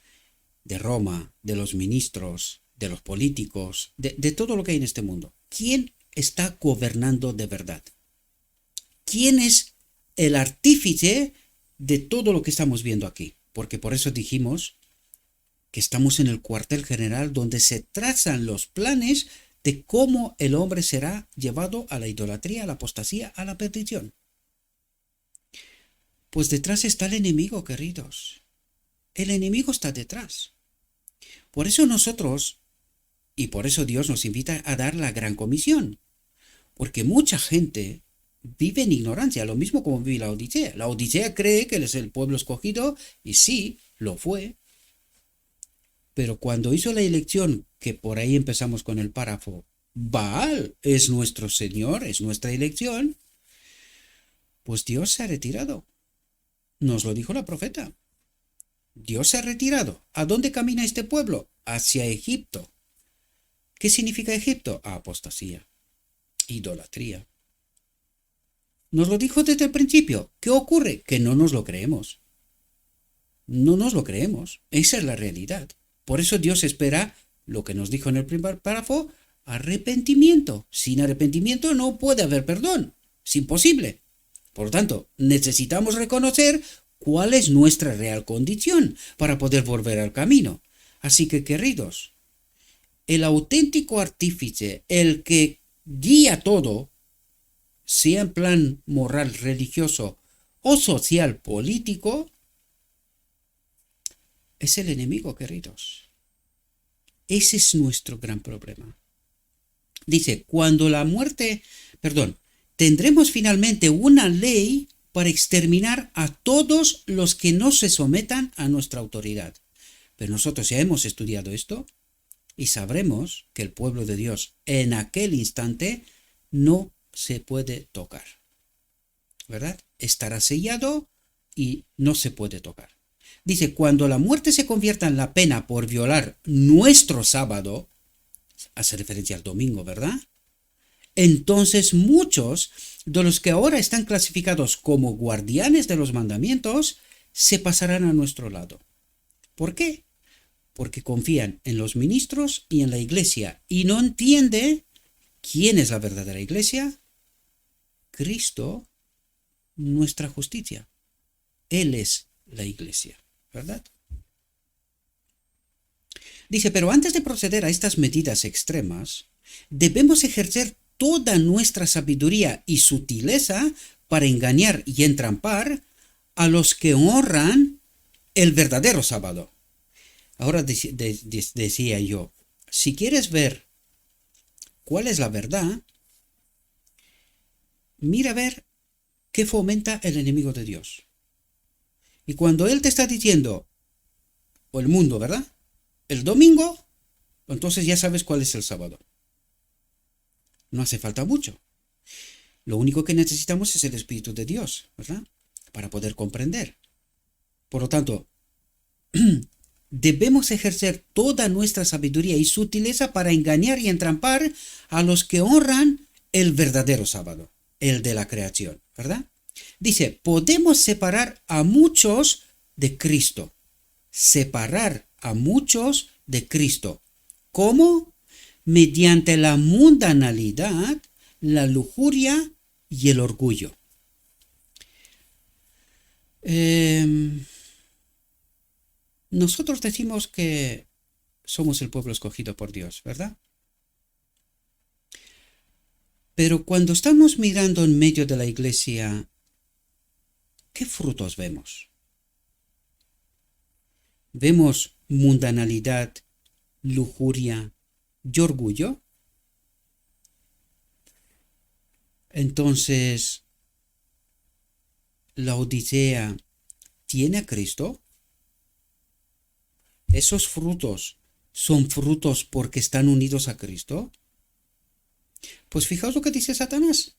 Speaker 1: de Roma, de los ministros, de los políticos, de todo lo que hay en este mundo. ¿Quién está gobernando de verdad? ¿Quién es el artífice de todo lo que estamos viendo aquí? Porque por eso dijimos que estamos en el cuartel general donde se trazan los planes de cómo el hombre será llevado a la idolatría, a la apostasía, a la perdición. Pues detrás está el enemigo, queridos. El enemigo está detrás. Por eso nosotros, y por eso Dios nos invita a dar la gran comisión. Porque mucha gente vive en ignorancia, lo mismo como vive la Odisea. La Odisea cree que él es el pueblo escogido, y sí, lo fue. Pero cuando hizo la elección, que por ahí empezamos con el párrafo, Baal es nuestro Señor, es nuestra elección, pues Dios se ha retirado. Nos lo dijo la profeta. Dios se ha retirado. ¿A dónde camina este pueblo? Hacia Egipto. ¿Qué significa Egipto? Apostasía, idolatría. Nos lo dijo desde el principio. ¿Qué ocurre? Que no nos lo creemos. No nos lo creemos. Esa es la realidad. Por eso Dios espera lo que nos dijo en el primer párrafo, arrepentimiento. Sin arrepentimiento no puede haber perdón. Es imposible. Por lo tanto, necesitamos reconocer cuál es nuestra real condición para poder volver al camino. Así que, queridos, el auténtico artífice, el que guía todo, sea en plan moral, religioso o social, político, es el enemigo, queridos. Ese es nuestro gran problema. Dice, tendremos finalmente una ley para exterminar a todos los que no se sometan a nuestra autoridad. Pero nosotros ya hemos estudiado esto y sabremos que el pueblo de Dios en aquel instante no se puede tocar, ¿verdad? Estará sellado y no se puede tocar. Dice, cuando la muerte se convierta en la pena por violar nuestro sábado, hace referencia al domingo, ¿verdad? Entonces muchos de los que ahora están clasificados como guardianes de los mandamientos se pasarán a nuestro lado. ¿Por qué? Porque confían en los ministros y en la iglesia y no entiende quién es la verdadera iglesia. Cristo, nuestra justicia. Él es la iglesia, ¿verdad? Dice, pero antes de proceder a estas medidas extremas, debemos ejercer toda nuestra sabiduría y sutileza para engañar y entrampar a los que honran el verdadero sábado. Ahora decía yo, si quieres ver cuál es la verdad, mira a ver qué fomenta el enemigo de Dios. Y cuando él te está diciendo, o el mundo, ¿verdad? El domingo, entonces ya sabes cuál es el sábado. No hace falta mucho. Lo único que necesitamos es el Espíritu de Dios, ¿verdad? Para poder comprender. Por lo tanto, debemos ejercer toda nuestra sabiduría y sutileza para engañar y entrampar a los que honran el verdadero sábado, el de la creación, ¿verdad? Dice, podemos separar a muchos de Cristo. Separar a muchos de Cristo. ¿Cómo? Mediante la mundanalidad, la lujuria y el orgullo. Nosotros decimos que somos el pueblo escogido por Dios, ¿verdad? Pero cuando estamos mirando en medio de la iglesia, ¿qué frutos vemos? ¿Vemos mundanalidad, lujuria y orgullo? Entonces, ¿la Odisea tiene a Cristo? ¿Esos frutos son frutos porque están unidos a Cristo? Pues fijaos lo que dice Satanás.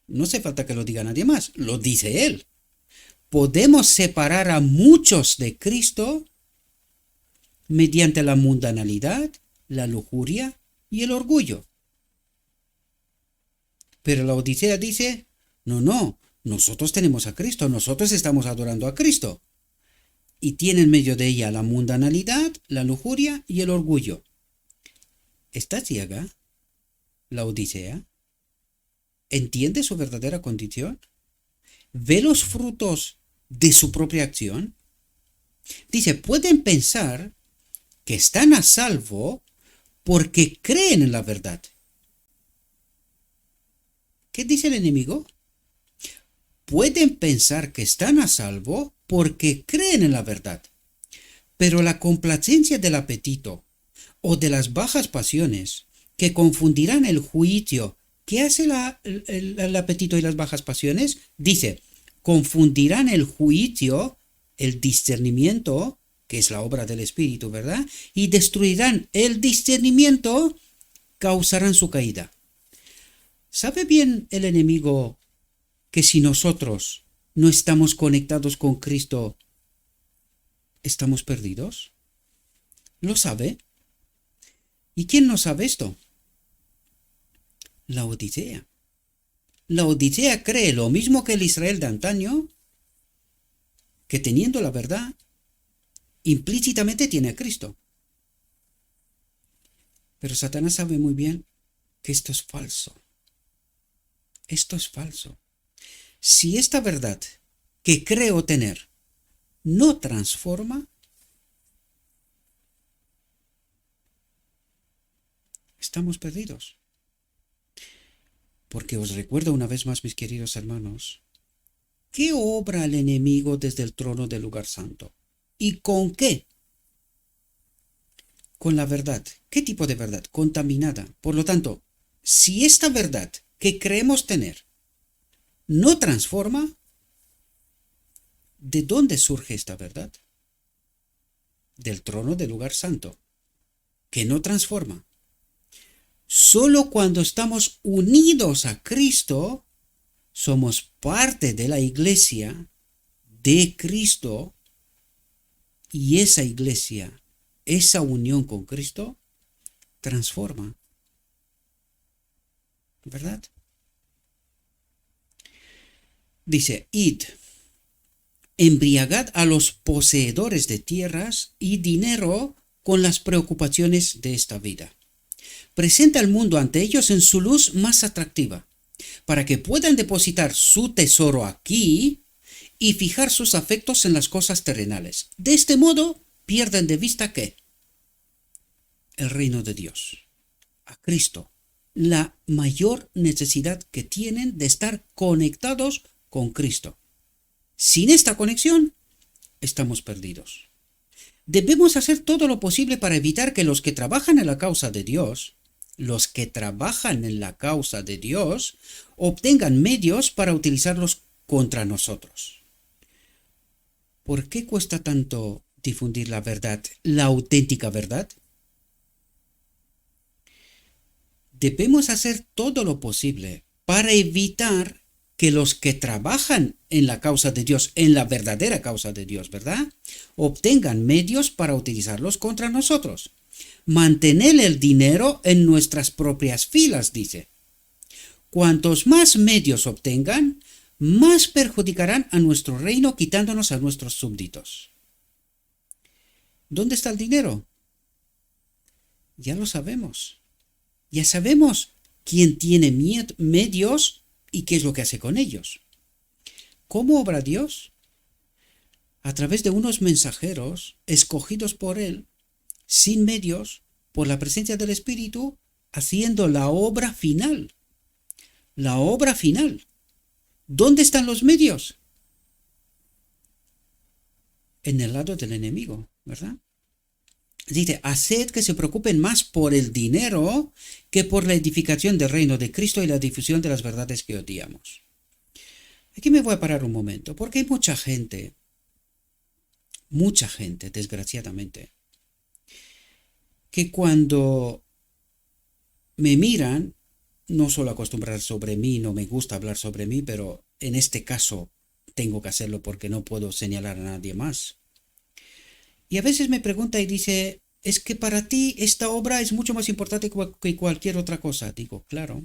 Speaker 1: No hace falta que lo diga nadie más, lo dice él. Podemos separar a muchos de Cristo mediante la mundanalidad, la lujuria y el orgullo. Pero la Odisea dice, no, nosotros tenemos a Cristo, nosotros estamos adorando a Cristo. Y tiene en medio de ella la mundanalidad, la lujuria y el orgullo. ¿Está ciega la Odisea? ¿Entiende su verdadera condición? ¿Ve los frutos de su propia acción? Dice, pueden pensar que están a salvo porque creen en la verdad. ¿Qué dice el enemigo? Pueden pensar que están a salvo porque creen en la verdad. Pero la complacencia del apetito o de las bajas pasiones que confundirán el juicio. ¿Qué hace el apetito y las bajas pasiones? Dice, confundirán el juicio, el discernimiento, que es la obra del Espíritu, ¿verdad? Y destruirán el discernimiento, causarán su caída. ¿Sabe bien el enemigo que si nosotros no estamos conectados con Cristo, estamos perdidos? ¿Lo sabe? ¿Y quién no sabe esto? La Odisea. La Odisea cree lo mismo que el Israel de antaño, que teniendo la verdad, implícitamente tiene a Cristo. Pero Satanás sabe muy bien que esto es falso. Esto es falso. Si esta verdad que creo tener no transforma, estamos perdidos. Porque os recuerdo una vez más, mis queridos hermanos, ¿qué obra el enemigo desde el trono del lugar santo? ¿Y con qué? Con la verdad. ¿Qué tipo de verdad? Contaminada. Por lo tanto, si esta verdad que creemos tener no transforma, ¿de dónde surge esta verdad? Del trono del lugar santo, que no transforma. Solo cuando estamos unidos a Cristo, somos parte de la iglesia de Cristo, y esa iglesia, esa unión con Cristo, transforma, ¿verdad? Dice, id, embriagad a los poseedores de tierras y dinero con las preocupaciones de esta vida. Presenta al mundo ante ellos en su luz más atractiva, para que puedan depositar su tesoro aquí y fijar sus afectos en las cosas terrenales. De este modo, pierden de vista ¿qué? El reino de Dios, a Cristo, la mayor necesidad que tienen de estar conectados con Cristo. Sin esta conexión, estamos perdidos. Debemos hacer todo lo posible para evitar que los que trabajan en la causa de Dios, obtengan medios para utilizarlos contra nosotros. ¿Por qué cuesta tanto difundir la verdad, la auténtica verdad? Debemos hacer todo lo posible para evitar que los que trabajan en la causa de Dios, en la verdadera causa de Dios, ¿verdad?, obtengan medios para utilizarlos contra nosotros. Mantener el dinero en nuestras propias filas, dice. Cuantos más medios obtengan, más perjudicarán a nuestro reino, quitándonos a nuestros súbditos. ¿Dónde está el dinero? Ya lo sabemos. Ya sabemos quién tiene medios y qué es lo que hace con ellos. ¿Cómo obra Dios? A través de unos mensajeros escogidos por Él, sin medios, por la presencia del Espíritu, haciendo la obra final. La obra final. ¿Dónde están los medios? En el lado del enemigo, ¿verdad? Dice, haced que se preocupen más por el dinero que por la edificación del reino de Cristo y la difusión de las verdades que odiamos. Aquí me voy a parar un momento, porque hay mucha gente, desgraciadamente, que cuando me miran, no suelo acostumbrar sobre mí, no me gusta hablar sobre mí, pero en este caso tengo que hacerlo porque no puedo señalar a nadie más. Y a veces me pregunta y dice, es que para ti esta obra es mucho más importante que cualquier otra cosa. Digo, claro.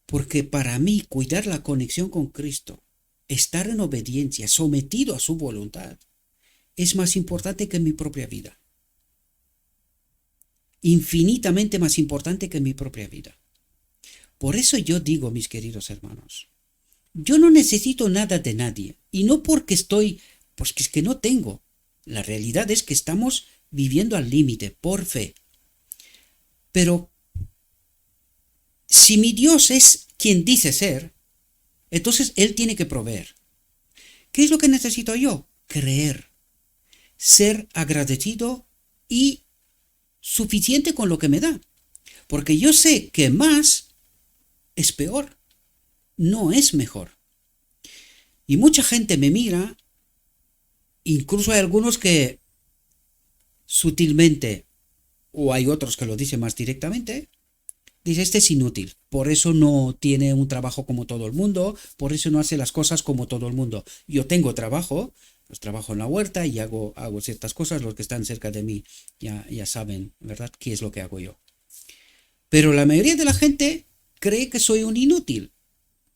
Speaker 1: Porque para mí cuidar la conexión con Cristo, estar en obediencia, sometido a su voluntad, es más importante que mi propia vida. Infinitamente más importante que mi propia vida. Por eso yo digo, mis queridos hermanos, yo no necesito nada de nadie. Y no porque pues que es que no tengo. La realidad es que estamos viviendo al límite, por fe. Pero si mi Dios es quien dice ser, entonces Él tiene que proveer. ¿Qué es lo que necesito yo? Creer, ser agradecido y suficiente con lo que me da. Porque yo sé que más es peor, no es mejor. Y mucha gente me mira, incluso hay algunos que sutilmente, o hay otros que lo dicen más directamente, dice, este es inútil, por eso no tiene un trabajo como todo el mundo, por eso no hace las cosas como todo el mundo. Yo tengo trabajo, pues trabajo en la huerta y hago ciertas cosas, los que están cerca de mí ya saben, ¿verdad?, qué es lo que hago yo. Pero la mayoría de la gente cree que soy un inútil.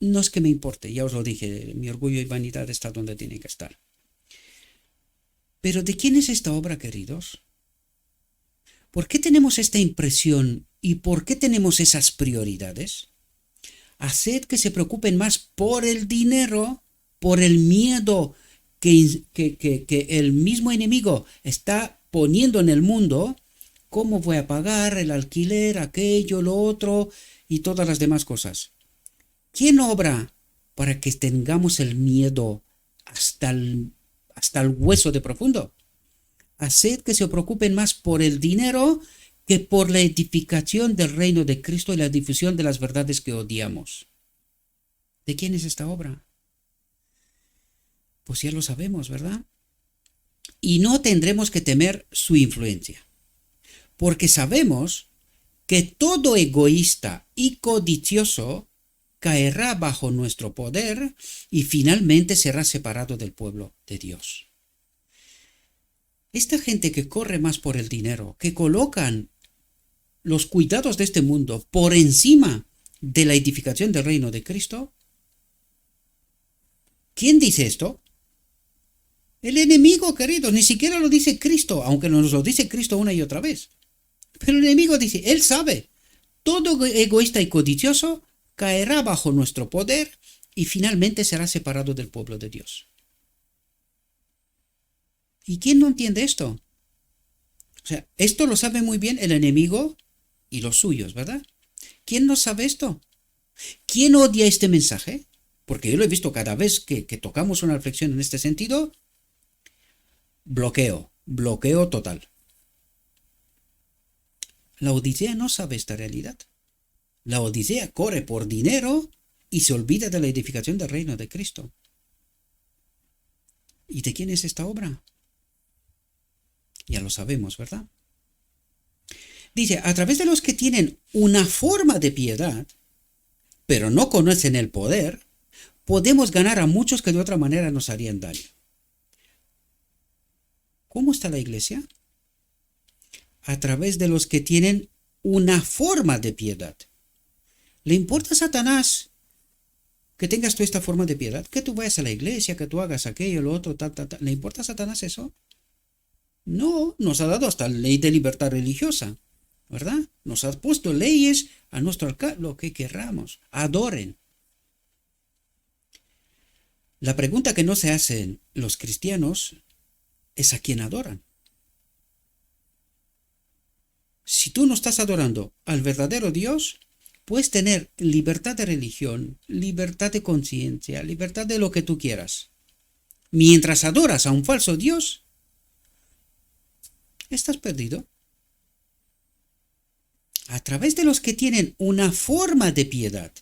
Speaker 1: No es que me importe, ya os lo dije, mi orgullo y vanidad está donde tienen que estar. Pero ¿de quién es esta obra, queridos? ¿Por qué tenemos esta impresión y por qué tenemos esas prioridades? Haced que se preocupen más por el dinero, por el miedo que el mismo enemigo está poniendo en el mundo. ¿Cómo voy a pagar el alquiler, aquello, lo otro y todas las demás cosas? ¿Quién obra para que tengamos el miedo hasta el hueso de profundo? Haced que se preocupen más por el dinero que por la edificación del reino de Cristo y la difusión de las verdades que odiamos. ¿De quién es esta obra? Pues ya lo sabemos, ¿verdad? Y no tendremos que temer su influencia, porque sabemos que todo egoísta y codicioso caerá bajo nuestro poder y finalmente será separado del pueblo de Dios. Esta gente que corre más por el dinero, que colocan los cuidados de este mundo por encima de la edificación del reino de Cristo, ¿quién dice esto? El enemigo, querido, ni siquiera lo dice Cristo, aunque nos lo dice Cristo una y otra vez. Pero el enemigo dice, él sabe, todo egoísta y codicioso caerá bajo nuestro poder y finalmente será separado del pueblo de Dios. ¿Y quién no entiende esto? O sea, esto lo sabe muy bien el enemigo y los suyos, ¿verdad? ¿Quién no sabe esto? ¿Quién odia este mensaje? Porque yo lo he visto cada vez que tocamos una reflexión en este sentido. Bloqueo total. La Odisea no sabe esta realidad. La Odisea corre por dinero y se olvida de la edificación del reino de Cristo. ¿Y de quién es esta obra? Ya lo sabemos, ¿verdad? Dice, a través de los que tienen una forma de piedad, pero no conocen el poder, podemos ganar a muchos que de otra manera nos harían daño. ¿Cómo está la iglesia? A través de los que tienen una forma de piedad. ¿Le importa a Satanás que tengas tú esta forma de piedad? Que tú vayas a la iglesia, que tú hagas aquello, lo otro, tal. ¿Le importa a Satanás eso? No, nos ha dado hasta ley de libertad religiosa, ¿verdad? Nos ha puesto leyes a nuestro alcance, lo que querramos. Adoren. La pregunta que no se hacen los cristianos es a quién adoran. Si tú no estás adorando al verdadero Dios, puedes tener libertad de religión, libertad de conciencia, libertad de lo que tú quieras. Mientras adoras a un falso Dios, estás perdido. A través de los que tienen una forma de piedad,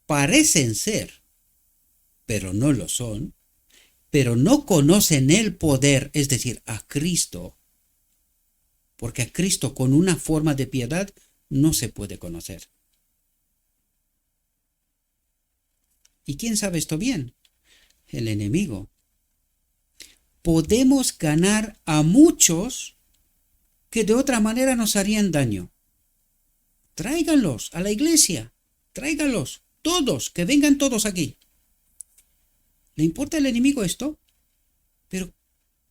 Speaker 1: parecen ser, pero no lo son, pero no conocen el poder, es decir, a Cristo, porque a Cristo con una forma de piedad no se puede conocer. ¿Y quién sabe esto bien? El enemigo. Podemos ganar a muchos que de otra manera nos harían daño. Tráiganlos a la iglesia, tráiganlos, todos, que vengan todos aquí. ¿Le importa al enemigo esto? Pero,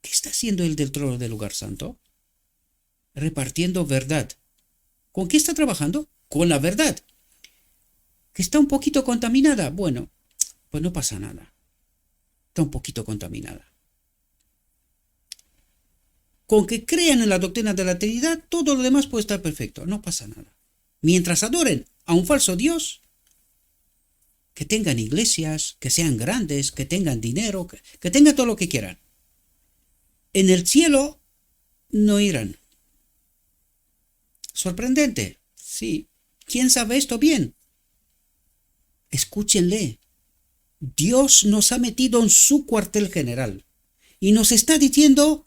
Speaker 1: ¿qué está haciendo él del trono del lugar santo? Repartiendo verdad. ¿Con qué está trabajando? Con la verdad. ¿Que está un poquito contaminada? Bueno, pues no pasa nada. Está un poquito contaminada. Con que crean en la doctrina de la Trinidad, todo lo demás puede estar perfecto. No pasa nada. Mientras adoren a un falso Dios, que tengan iglesias, que sean grandes, que tengan dinero, que tengan todo lo que quieran. En el cielo no irán. ¿Sorprendente? Sí. ¿Quién sabe esto bien? Escúchenle. Dios nos ha metido en su cuartel general y nos está diciendo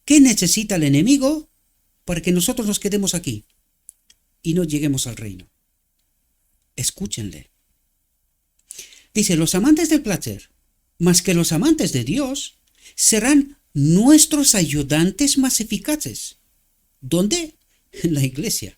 Speaker 1: qué necesita el enemigo para que nosotros nos quedemos aquí y no lleguemos al reino. Escúchenle. Dice, los amantes del placer, más que los amantes de Dios, serán nuestros ayudantes más eficaces. ¿Dónde? En la iglesia.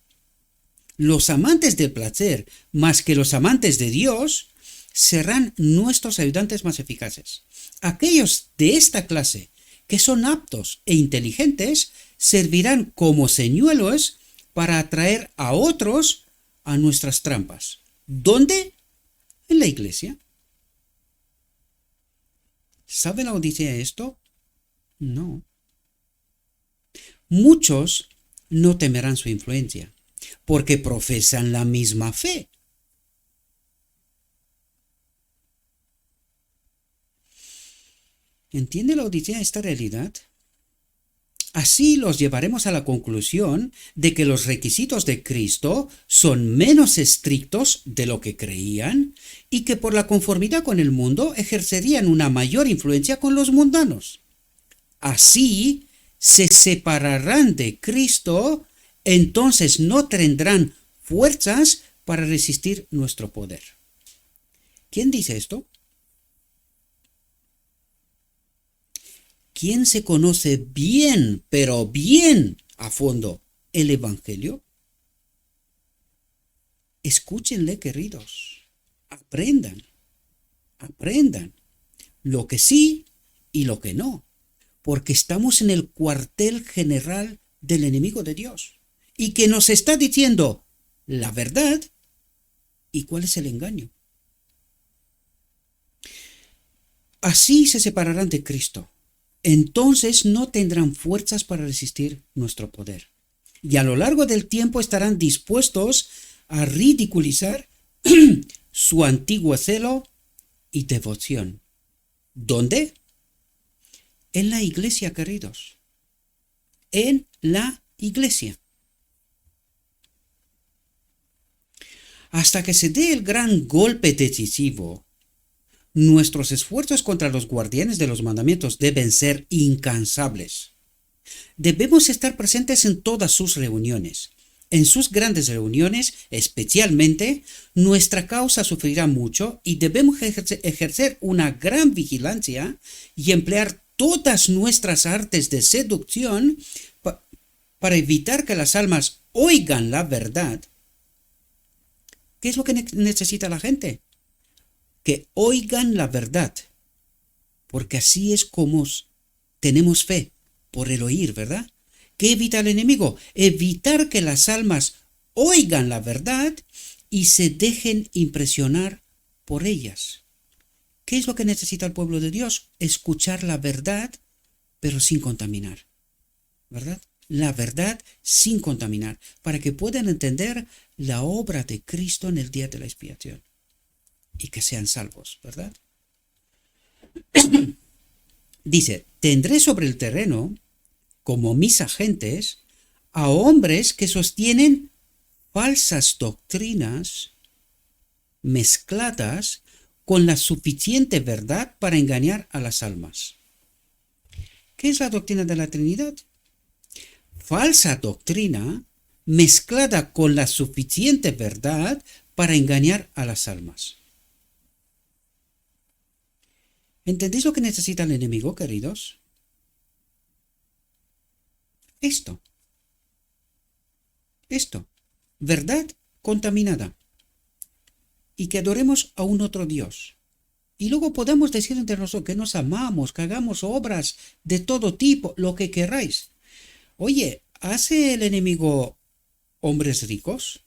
Speaker 1: Los amantes del placer, más que los amantes de Dios, serán nuestros ayudantes más eficaces. Aquellos de esta clase que son aptos e inteligentes servirán como señuelos para atraer a otros a nuestras trampas. ¿Dónde? En la iglesia. ¿Sabe la Odisea esto? No. Muchos no temerán su influencia, porque profesan la misma fe. ¿Entiende la Odisea esta realidad? Así los llevaremos a la conclusión de que los requisitos de Cristo son menos estrictos de lo que creían y que por la conformidad con el mundo ejercerían una mayor influencia con los mundanos. Así se separarán de Cristo entonces no tendrán fuerzas para resistir nuestro poder. ¿Quién dice esto? ¿Quién se conoce bien, pero bien a fondo el Evangelio? Escúchenle, queridos. Aprendan lo que sí y lo que no, porque estamos en el cuartel general del enemigo de Dios y que nos está diciendo la verdad y cuál es el engaño. Así se separarán de Cristo. Entonces no tendrán fuerzas para resistir nuestro poder. Y a lo largo del tiempo estarán dispuestos a ridiculizar su antiguo celo y devoción. ¿Dónde? En la iglesia, queridos. En la iglesia. Hasta que se dé el gran golpe decisivo, nuestros esfuerzos contra los guardianes de los mandamientos deben ser incansables. Debemos estar presentes en todas sus reuniones. En sus grandes reuniones, especialmente, nuestra causa sufrirá mucho y debemos ejercer una gran vigilancia y emplear todas nuestras artes de seducción para evitar que las almas oigan la verdad. ¿Qué es lo que necesita la gente? Que oigan la verdad, porque así es como tenemos fe, por el oír, ¿verdad? ¿Qué evita el enemigo? Evitar que las almas oigan la verdad y se dejen impresionar por ellas. ¿Qué es lo que necesita el pueblo de Dios? Escuchar la verdad, pero sin contaminar, ¿verdad? La verdad sin contaminar, para que puedan entender la obra de Cristo en el día de la expiación y que sean salvos, ¿verdad? Dice, tendré sobre el terreno, como mis agentes, a hombres que sostienen falsas doctrinas mezcladas con la suficiente verdad para engañar a las almas. ¿Qué es la doctrina de la Trinidad? Falsa doctrina mezclada con la suficiente verdad para engañar a las almas. ¿Entendéis lo que necesita el enemigo, queridos? Esto, verdad contaminada, y que adoremos a un otro Dios. Y luego podemos decir entre nosotros que nos amamos, que hagamos obras de todo tipo, lo que queráis. Oye, ¿hace el enemigo hombres ricos?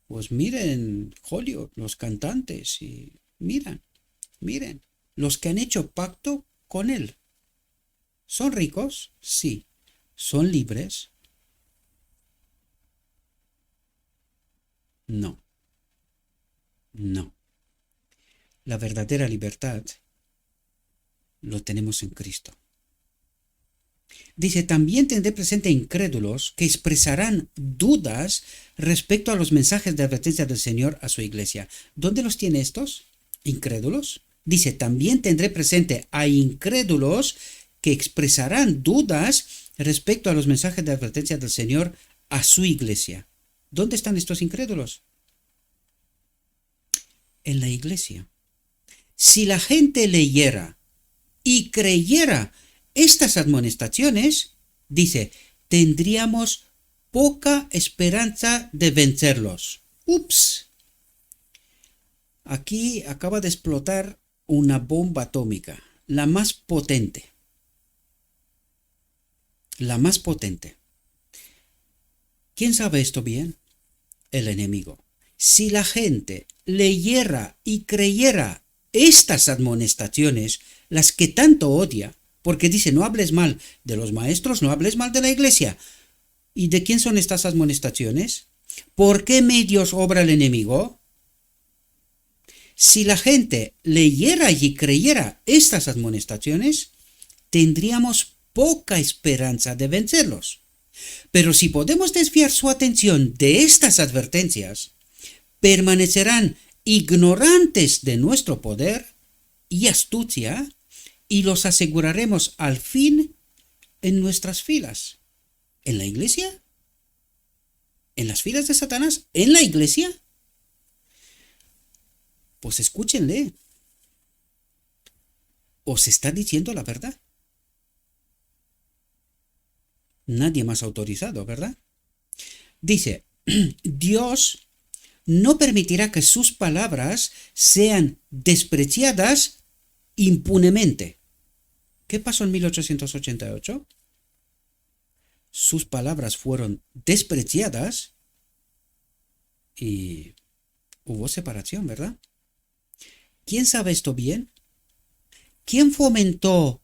Speaker 1: Pues miren, Hollywood, los cantantes, y miren, los que han hecho pacto con él. ¿Son ricos? Sí. ¿Son libres? No. La verdadera libertad lo tenemos en Cristo. Dice, también tendré presente incrédulos que expresarán dudas respecto a los mensajes de advertencia del Señor a su iglesia. ¿Dónde los tiene estos? ¿Incrédulos? Dice, también tendré presente a incrédulos que expresarán dudas respecto a los mensajes de advertencia del Señor a su iglesia. ¿Dónde están estos incrédulos? En la iglesia. Si la gente leyera y creyera estas admonestaciones, dice, tendríamos poca esperanza de vencerlos. ¡Ups! Aquí acaba de explotar una bomba atómica, la más potente. La más potente. ¿Quién sabe esto bien? El enemigo. Si la gente leyera y creyera estas admonestaciones, las que tanto odia, porque dice, no hables mal de los maestros, no hables mal de la iglesia. ¿Y de quién son estas admonestaciones? ¿Por qué medios obra el enemigo? Si la gente leyera y creyera estas admonestaciones, tendríamos poca esperanza de vencerlos. Pero si podemos desviar su atención de estas advertencias, permanecerán ignorantes de nuestro poder y astucia, y los aseguraremos al fin en nuestras filas. ¿En la iglesia? ¿En las filas de Satanás? ¿En la iglesia? Pues escúchenle. Os está diciendo la verdad. Nadie más autorizado, ¿verdad? Dice, Dios no permitirá que sus palabras sean despreciadas impunemente. ¿Qué pasó en 1888? Sus palabras fueron despreciadas y hubo separación, ¿verdad? ¿Quién sabe esto bien? ¿Quién fomentó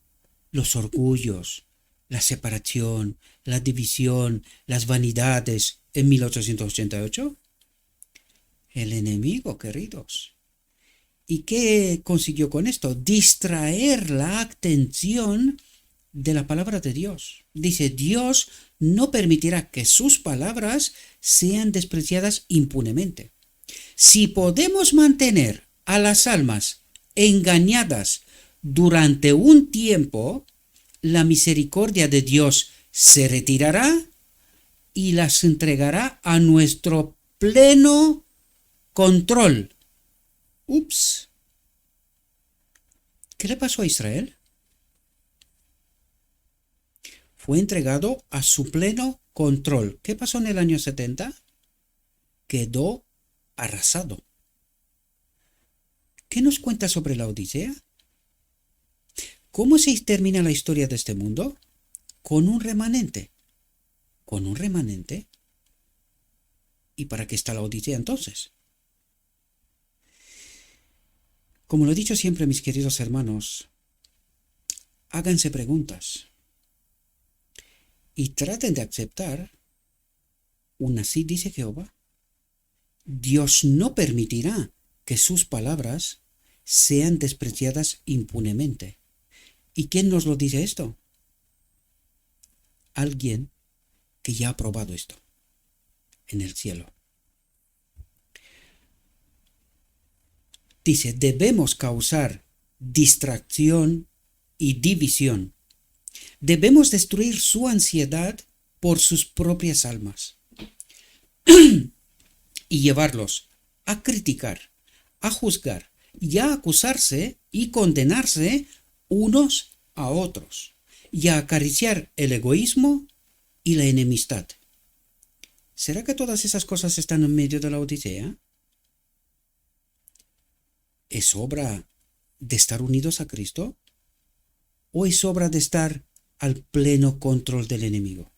Speaker 1: los orgullos, la separación, la división, las vanidades en 1888? El enemigo, queridos. ¿Y qué consiguió con esto? Distraer la atención de la palabra de Dios. Dice, Dios no permitirá que sus palabras sean despreciadas impunemente. Si podemos mantener a las almas engañadas durante un tiempo, la misericordia de Dios se retirará y las entregará a nuestro pleno control. Ups. ¿Qué le pasó a Israel? Fue entregado a su pleno control. ¿Qué pasó en el año 70? Quedó arrasado. ¿Qué nos cuenta sobre la Odisea? ¿Cómo se termina la historia de este mundo? Con un remanente. ¿Con un remanente? ¿Y para qué está la Odisea entonces? Como lo he dicho siempre, mis queridos hermanos, háganse preguntas y traten de aceptar un así dice Jehová. Dios no permitirá que sus palabras sean despreciadas impunemente. ¿Y quién nos lo dice esto? Alguien que ya ha probado esto en el cielo. Dice, debemos causar distracción y división. Debemos destruir su ansiedad por sus propias almas y llevarlos a criticar, a juzgar y a acusarse y condenarse unos a otros y a acariciar el egoísmo y la enemistad. ¿Será que todas esas cosas están en medio de la Odisea? ¿Es obra de estar unidos a Cristo? ¿O es obra de estar al pleno control del enemigo?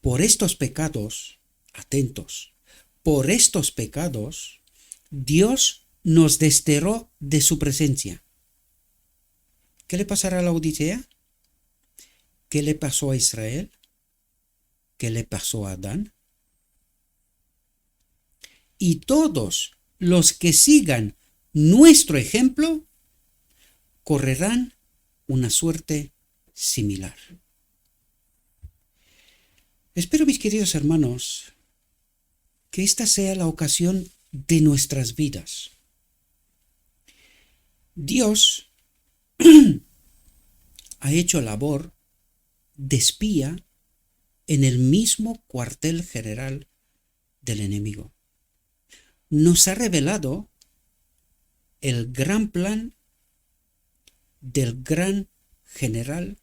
Speaker 1: Por estos pecados, atentos, por estos pecados, Dios nos desterró de su presencia. ¿Qué le pasará a la Odisea? ¿Qué le pasó a Israel? ¿Qué le pasó a Adán? Y todos los que sigan nuestro ejemplo correrán una suerte similar. Espero, mis queridos hermanos, que esta sea la ocasión de nuestras vidas. Dios ha hecho labor de espía en el mismo cuartel general del enemigo. Nos ha revelado el gran plan del gran general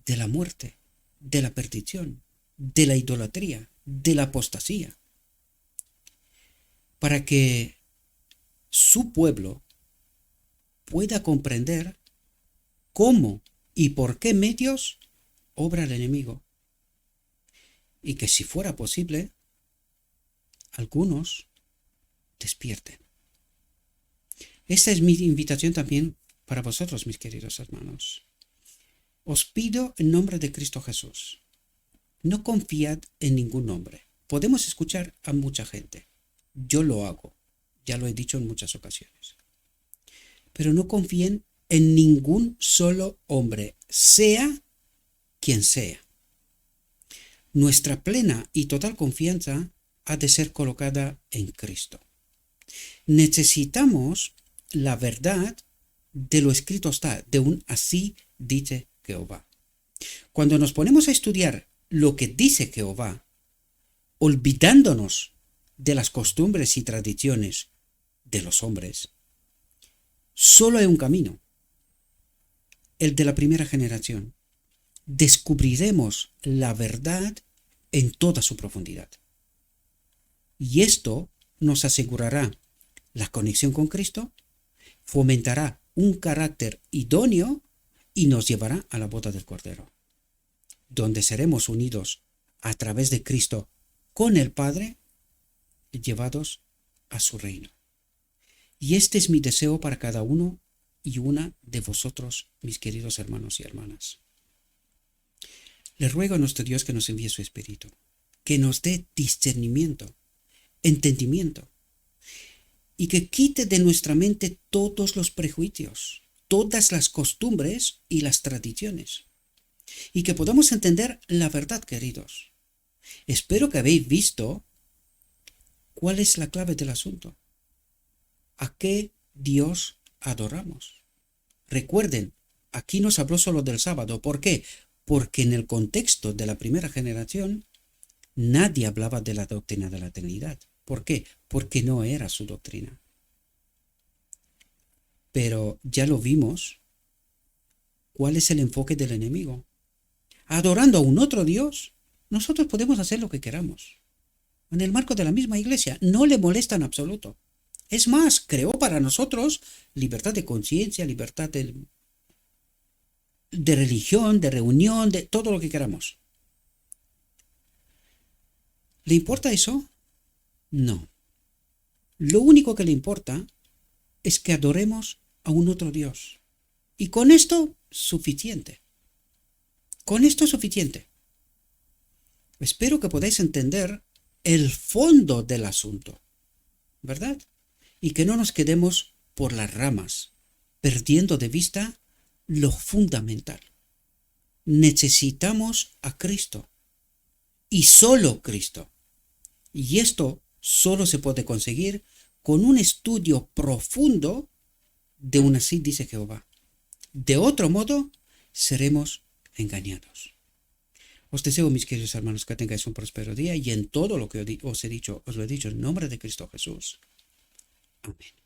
Speaker 1: de la muerte, de la perdición, de la idolatría, de la apostasía, para que su pueblo pueda comprender cómo y por qué medios obra el enemigo, y que si fuera posible, algunos despierten. Esta es mi invitación también para vosotros, mis queridos hermanos. Os pido en nombre de Cristo Jesús, no confiad en ningún hombre. Podemos escuchar a mucha gente. Yo lo hago, ya lo he dicho en muchas ocasiones. Pero no confíen en ningún solo hombre, sea quien sea. Nuestra plena y total confianza ha de ser colocada en Cristo. Necesitamos la verdad de lo escrito está, de un así dice Jehová. Cuando nos ponemos a estudiar lo que dice Jehová, olvidándonos de las costumbres y tradiciones de los hombres, solo hay un camino, el de la primera generación. Descubriremos la verdad en toda su profundidad. Y esto nos asegurará la conexión con Cristo, fomentará un carácter idóneo y nos llevará a la boda del Cordero, donde seremos unidos a través de Cristo con el Padre, llevados a su reino. Y este es mi deseo para cada uno y una de vosotros, mis queridos hermanos y hermanas. Le ruego a nuestro Dios que nos envíe su Espíritu, que nos dé discernimiento, entendimiento, y que quite de nuestra mente todos los prejuicios, todas las costumbres y las tradiciones, y que podamos entender la verdad, queridos. Espero que habéis visto cuál es la clave del asunto. ¿A qué Dios adoramos? Recuerden, aquí nos habló solo del sábado. ¿Por qué? Porque en el contexto de la primera generación nadie hablaba de la doctrina de la Trinidad. ¿Por qué? Porque no era su doctrina. Pero ya lo vimos. ¿Cuál es el enfoque del enemigo? Adorando a un otro Dios, nosotros podemos hacer lo que queramos. En el marco de la misma iglesia, no le molesta en absoluto. Es más, creó para nosotros libertad de conciencia, libertad de religión, de reunión, de todo lo que queramos. ¿Le importa eso? No. Lo único que le importa es que adoremos a un otro Dios. Y con esto, suficiente. Con esto es suficiente. Espero que podáis entender el fondo del asunto, ¿verdad? Y que no nos quedemos por las ramas, perdiendo de vista lo fundamental. Necesitamos a Cristo, y solo Cristo. Y esto solo se puede conseguir con un estudio profundo de un así dice Jehová. De otro modo, seremos engañados. Os deseo, mis queridos hermanos, que tengáis un próspero día y en todo lo que os he dicho, os lo he dicho en nombre de Cristo Jesús. Amén.